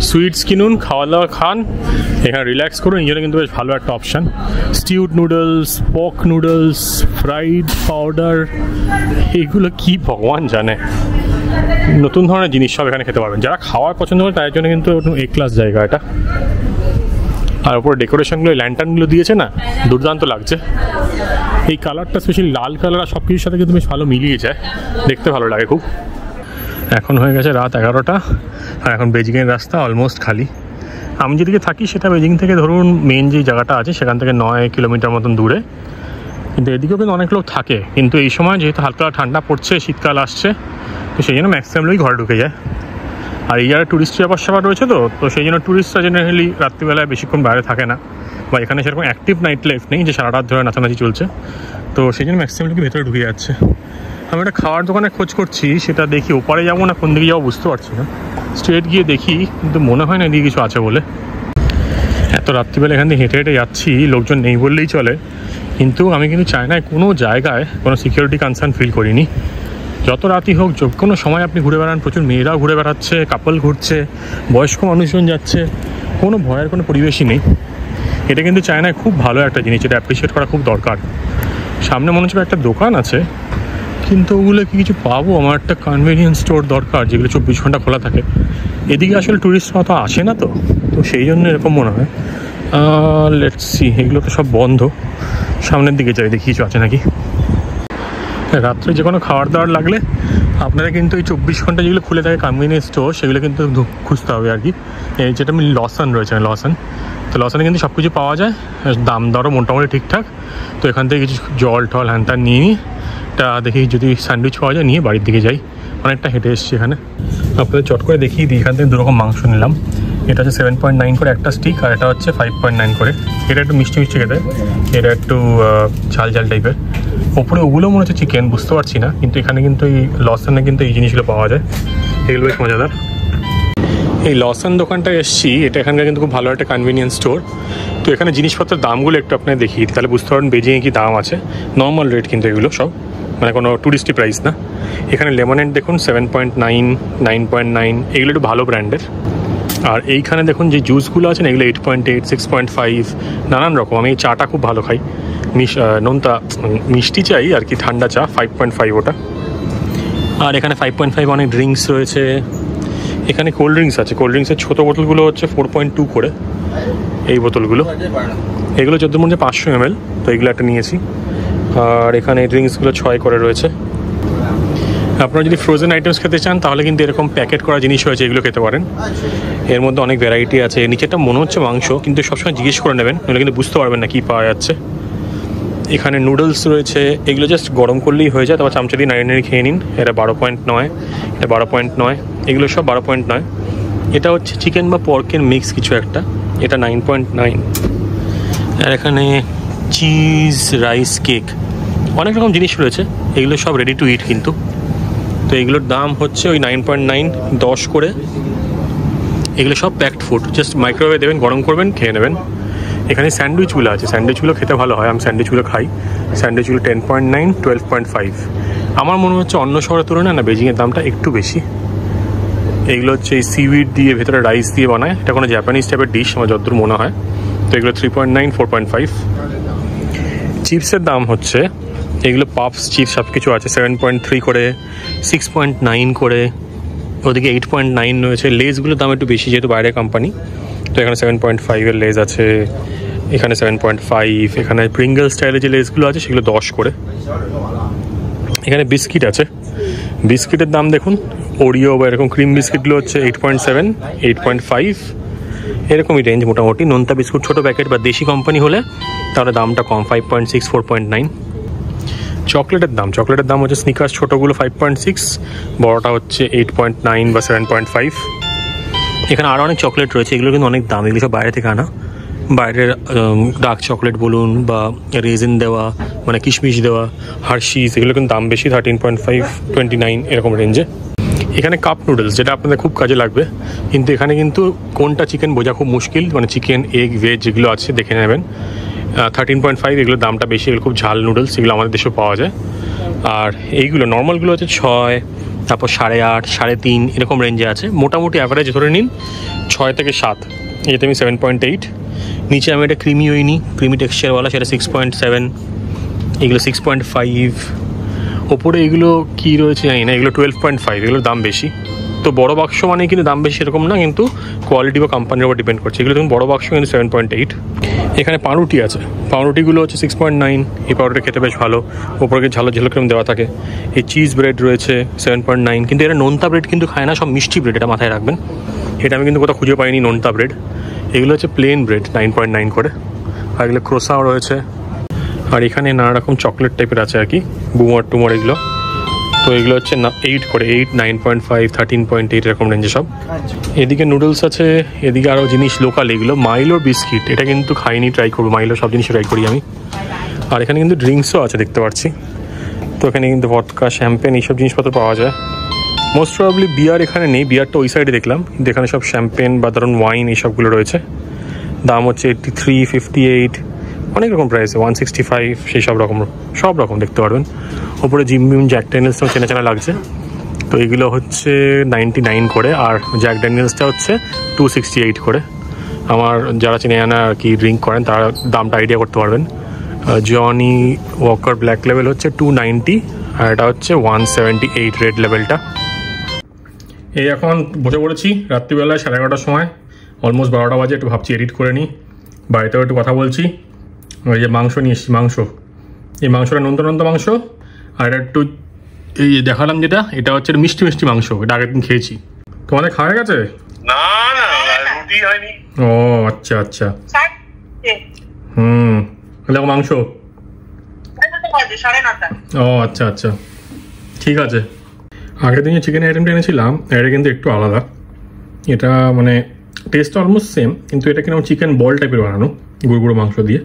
সুইটস কিনুন, খাওয়া দাওয়া খান, এখানে রিল্যাক্স করুন, এই জন্য কিন্তু বেশ ভালো একটা অপশান। স্টিউড নুডলস, পক নুডলস, ফ্রাইড পাউডার, এইগুলো কি ভগবান জানে, নতুন ধরনের জিনিস সব এখানে খেতে পারবেন। যারা খাওয়ার পছন্দ করে তাদের জন্য কিন্তু এ ক্লাস জায়গা এটা। আর ওপরে ডেকোরেশনগুলো ল্যান্টার্নগুলো দিয়েছে না, দুর্দান্ত লাগছে। এই কালারটা স্পেশালি লাল কালার আর সব কিছুর সাথে কিন্তু বেশ ভালো মিলিয়ে যায়, দেখতে ভালো লাগে খুব। এখন হয়ে গেছে রাত 11টা আর এখন বেজিংয়ের রাস্তা অলমোস্ট খালি। আমি যেদিকে থাকি সেটা বেজিং থেকে ধরুন মেন যে জায়গাটা আছে সেখান থেকে 9 কিলোমিটার মতন দূরে, কিন্তু এদিকেও কিন্তু অনেক লোক থাকে। কিন্তু এই সময় যেহেতু হালকা ঠান্ডা পড়ছে, শীতকাল আসছে, তো সেই জন্য ম্যাক্সিমাম লোকই ঘরে ঢুকে যায়। আর এই জায়গায় টুরিস্ট ব্যাপার স্যাপার রয়েছে, তো সেই জন্য টুরিস্টরা জেনারেলি রাত্রিবেলায় বেশিক্ষণ বাইরে থাকে না, বা এখানে সেরকম অ্যাক্টিভ নাইট লাইফ নেই যে সারা রাত ধরে নাচানাচি চলছে, তো সেই জন্য ম্যাক্সিমাম লোকই ভেতরে ঢুকে যাচ্ছে। আমি একটা খাওয়ার দোকানে খোঁজ করছি, সেটা দেখি ওপারে যাবো না কোন দিকে যাবো বুঝতে পারছি না। স্ট্রেট গিয়ে দেখি, কিন্তু মনে হয় না এদিকে কিছু আছে বলে। এত রাত্রিবেলা এখান থেকে হেঁটে হেঁটে যাচ্ছি, লোকজন নেই বললেই চলে, কিন্তু আমি কিন্তু চায়নায় কোনো জায়গায় কোনো সিকিউরিটি কনসার্ন ফিল করিনি। যত রাতই হোক, যে কোনো সময় আপনি ঘুরে বেড়ান, প্রচুর মেয়েরাও ঘুরে বেড়াচ্ছে, কাপল ঘুরছে, বয়স্ক মানুষজন যাচ্ছে, কোনো ভয়ের কোনো পরিবেশই নেই। এটা কিন্তু চায়নায় খুব ভালো একটা জিনিস, এটা অ্যাপ্রিসিয়েট করা খুব দরকার। সামনে মনে হচ্ছে একটা দোকান আছে, কিন্তু ওগুলো কি কিছু পাবো? আমার একটা কনভেনিয়েন্স স্টোর দরকার যেগুলো 24 ঘন্টা খোলা থাকে। এদিকে আসলে ট্যুরিস্ট অত আসে না, তো সেই জন্য এরকম মনে হয়। লেটস সি, এগুলো তো সব বন্ধ। সামনের দিকে যাই, দেখি কিছু আছে নাকি। রাত্রে যে কোনো খাবার দাবার লাগলে আপনারা কিন্তু এই 24 ঘন্টা যেগুলো খুলে থাকে কনভেনিয়েন্স স্টোর, সেগুলো কিন্তু খুঁজতে হবে আর কি। এই যেটা আমি লসান রয়েছে, লসান, তো লসানে কিন্তু সব কিছু পাওয়া যায়, দাম দরও মোটামুটি ঠিকঠাক। তো এখান থেকে কিছু জল টল হ্যান ত্যান নিয়ে নিই, এটা দেখি যদি স্যান্ডউইচ পাওয়া যায় নিয়ে বাড়ির দিকে যাই। অনেকটা হেঁটে এসেছি এখানে, আপনাদের চট করে দেখিয়ে দিই। এখান থেকে দুরকম মাংস নিলাম, এটা হচ্ছে 7.9 করে একটা স্টিক, আর এটা হচ্ছে 5.9 করে। এটা একটু মিষ্টি মিষ্টি খেতে, এটা একটু ঝাল ঝাল টাইপের। ওপরে ওগুলো মনে হচ্ছে চিকেন, বুঝতে পারছি না, কিন্তু এখানে কিন্তু এই লসানে কিন্তু এই জিনিসগুলো পাওয়া যায়, এগুলো বেশ মজাদার। এই লসান দোকানটা এসেছি, এটা এখানকার কিন্তু খুব ভালো একটা কনভেনিয়েন্স স্টোর। তো এখানে জিনিসপত্রের দামগুলো একটু আপনাকে দেখিয়ে দিই, তাহলে বুঝতে পারবেন বেজিংয়ে কী দাম আছে। নর্মাল রেট কিন্তু এগুলো সব, মানে কোনো টুরিস্টি প্রাইস না। এখানে লেমনেড দেখুন 7.9, 9.9, এগুলো একটু ভালো ব্র্যান্ডের। আর এইখানে দেখুন যে জুসগুলো আছে না, এগুলো 8.8, 6.5, নানান রকম। আমি এই চাটা খুব ভালো খাই, নোনতা মিষ্টি চাই আর কি, ঠান্ডা চা 5.5 ওটা। আর এখানে 5.5 অনেক ড্রিঙ্কস রয়েছে। এখানে কোল্ড ড্রিঙ্কস আছে, কোল্ড ড্রিঙ্কসের ছোটো বোতলগুলো হচ্ছে 4.2 করে এই বোতলগুলো, এগুলো 14 মধ্যে 500 ml, তো এগুলো একটা নিয়েছি। আর এখানে এই ড্রিঙ্কসগুলো 6 করে রয়েছে। আপনারা যদি ফ্রোজেন আইটেমস খেতে চান তাহলে কিন্তু এরকম প্যাকেট করা জিনিস রয়েছে, এগুলো খেতে পারেন। এর মধ্যে অনেক ভ্যারাইটি আছে। নিচেটা মনে হচ্ছে মাংস, কিন্তু সবসময় জিজ্ঞেস করে নেবেন, নাহলে কিন্তু বুঝতে পারবেন না কী পাওয়া যাচ্ছে। এখানে নুডলস রয়েছে, এগুলো জাস্ট গরম করলেই হয়ে যায়, তারপর চামচা দিয়ে নাড়িয়ে নাড়িয়ে খেয়ে নিন। এটা 12.9, এটা 12.9, এগুলো সব 12.9। এটা হচ্ছে চিকেন বা পর্কের মিক্স কিছু একটা, এটা 9.9। আর এখানে চিজ রাইস কেক, অনেক রকম জিনিস রয়েছে, এগুলো সব রেডি টু ইট কিন্তু। তো এগুলোর দাম হচ্ছে ওই 9.9, 10 করে। এগুলো সব প্যাকড ফুড, জাস্ট মাইক্রোওয়েভে দেবেন, গরম করবেন, খেয়ে নেবেন। এখানে স্যান্ডউইচগুলো আছে, স্যান্ডউইচগুলো খেতে ভালো হয়, আমি স্যান্ডউইচগুলো খাই। স্যান্ডউইচগুলো 10.9, 12.5। আমার মনে হচ্ছে অন্য শহরের তুলনায় না বেজিংয়ের দামটা একটু বেশি। এইগুলো হচ্ছে এই সিউইড দিয়ে ভেতরে রাইস দিয়ে বানায়, এটা কোনো জাপানিজ টাইপের ডিশ আমার যতদূর মনে হয়। তো এগুলো 3.9, 4.5। চিপসের দাম হচ্ছে, এগুলো পাপস চিপস সব কিছু আছে 7.3 করে, 6.9 করে, ওদিকে 8.9 রয়েছে। লেসগুলোর দাম একটু বেশি যেহেতু বাইরে কোম্পানি, তো এখানে 7.5-এর লেস আছে, এখানে 7.5। এখানে প্রিঙ্গল স্টাইলের যে লেসগুলো আছে সেগুলো 10 করে। এখানে বিস্কিট আছে, বিস্কিটের দাম দেখুন, ওরিও বা এরকম ক্রিম বিস্কিটগুলো হচ্ছে 8.7, 8.5, এরকমই রেঞ্জ মোটামুটি। নোনতা বিস্কুট ছোটো প্যাকেট বা দেশি কোম্পানি হলে তাহলে দামটা কম, 5.6, 4.9। চকলেটের দাম হচ্ছে স্নিকার্স ছোটোগুলো 5.6, বড়টা হচ্ছে 8.9 বা 7.5। এখানে আরও অনেক চকলেট রয়েছে, এগুলো কিন্তু অনেক দাম, এগুলো সব বাইরে থেকে আনা। বাইরের ডার্ক চকলেট বলুন বা রেজিন দেওয়া, মানে কিশমিশ দেওয়া, হার্শিস, এগুলো কিন্তু দাম বেশি, 13.5, 29 এরকম রেঞ্জে। এখানে কাপ নুডলস, যেটা আপনাদের খুব কাজে লাগবে, কিন্তু এখানে কিন্তু কোনটা চিকেন বোঝা খুব মুশকিল, মানে চিকেন, এগ, ভেজ যেগুলো আছে দেখে নেবেন। 13.5, এগুলোর দামটা বেশি, এগুলো খুব ঝাল নুডলস, এগুলো আমাদের দেশেও পাওয়া যায়। আর এইগুলো নর্মালগুলো হচ্ছে 6, তারপর 8.5, 3.5 এরকম রেঞ্জে আছে। মোটামুটি অ্যাভারেজ ধরে নিন 6 থেকে 7, এতে আমি 7.8। নিচে আমি এটা ক্রিমি টেক্সচারওয়ালা, সেটা 6.7, এগুলো 6.5। ওপরে এগুলো কী রয়েছে জানি না, এগুলো 12.5, এগুলোর দাম বেশি। তো বড় বাক্স মানে কিন্তু দাম বেশি এরকম না, কিন্তু কোয়ালিটি বা কোম্পানির উপর ডিপেন্ড করছে। এগুলো তুমি বড় বাক্স কিন্তু 7.8। এখানে পাউরুটি আছে, পাউরুটিগুলো হচ্ছে 6.9। এই পাউরুটি খেতে বেশ ভালো, ওপরে ঝালো ঝালো ক্রিম দেওয়া থাকে। এই চিজ ব্রেড রয়েছে 7.9, কিন্তু এটা নোনতা ব্রেড কিন্তু খায় না, সব মিষ্টি ব্রেড, এটা মাথায় রাখবেন। এটা আমি কিন্তু কোথাও খুঁজে পাইনি নোনতা ব্রেড। এগুলো হচ্ছে প্লেন ব্রেড 9.9 করে। আর এগুলো ক্রোসাও রয়েছে। আর এখানে নানা রকম চকলেট টাইপের আছে আর কি, বুমার টুমার এগুলো। তো এগুলো হচ্ছে 8 করে, 8, 9.5, 13.8 এরকম রেঞ্জে সব। এদিকে নুডলস আছে, এদিকে আরও জিনিস লোকাল, এগুলো মাইলোর বিস্কিট, এটা কিন্তু খাইনি, ট্রাই করবো। মাইলোর সব জিনিস ট্রাই করি আমি। আর এখানে কিন্তু ড্রিঙ্কসও আছে দেখতে পাচ্ছি। তো এখানে কিন্তু ভদকা, শ্যাম্পেন এইসব জিনিসপত্র পাওয়া যায়। মোস্ট প্রবাবলি বিয়ার এখানে নেই, বিয়ারটা ওই সাইডে দেখলাম, কিন্তু এখানে সব শ্যাম্পেন বা ধরুন ওয়াইন এইসবগুলো রয়েছে। দাম হচ্ছে 83, 58, অনেক রকম প্রাইস, 165, সেই সব রকম দেখতে পারবেন। ওপরে জিম বিম, জ্যাক ড্যানিয়েলসটাও চেনা চেনা লাগছে। তো এগুলো হচ্ছে 99 করে, আর জ্যাক ড্যানিয়েলসটা হচ্ছে 268 করে। আমার যারা চেনে জানা আর কি ড্রিঙ্ক করেন তারা দামটা আইডিয়া করতে পারবেন। জনি ওয়াকার ব্ল্যাক লেভেল হচ্ছে 290, আর এটা হচ্ছে 178 রেড লেভেলটা। এই এখন বসে পড়েছি রাত্রিবেলায় 11:30টার সময়, অলমোস্ট 12টা বাজে। একটু ভাবছি এডিট করে নিই, বাড়িতেও একটু কথা বলছি। ওই যে মাংস নিয়ে এসেছি, এই মাংসটা নোনতা মাংস। আর এটা একটু এই দেখালাম যেটা, এটা হচ্ছে মিষ্টি মিষ্টি মাংস, এটা আগের দিন খেয়েছি। তোমাদের খাওয়া গেছে? না না, রুটি হয়নি। ও আচ্ছা আচ্ছা। দেখো মাংস। ও আচ্ছা আচ্ছা, ঠিক আছে। আগের দিন যে চিকেন আইটেমটা এনেছিলাম এটা কিন্তু একটু আলাদা। এটা মানে টেস্ট অলমোস্ট সেম, কিন্তু এটা কিনা চিকেন বল টাইপের বানানো, গুঁড়ো গুঁড়ো মাংস দিয়ে।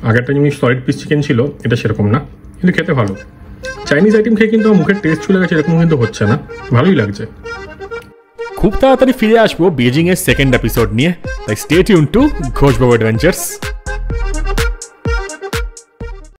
আগেরটা যেমনি সলিড পিস চিকেন ছিল, এটা সেরকম না, কিন্তু খেতে ভালো। চাইনিজ আইটেম খেয়ে কিন্তু মুখের টেস্ট চলে গেছে এরকম কিন্তু হচ্ছে না, ভালোই লাগছে। খুব তাড়াতাড়ি ফিরে আসবো বেজিং এর সেকেন্ড এপিসোড নিয়ে, তাই স্টে টিউন টু ঘোষ বাবু অ্যাডভেঞ্চার্স।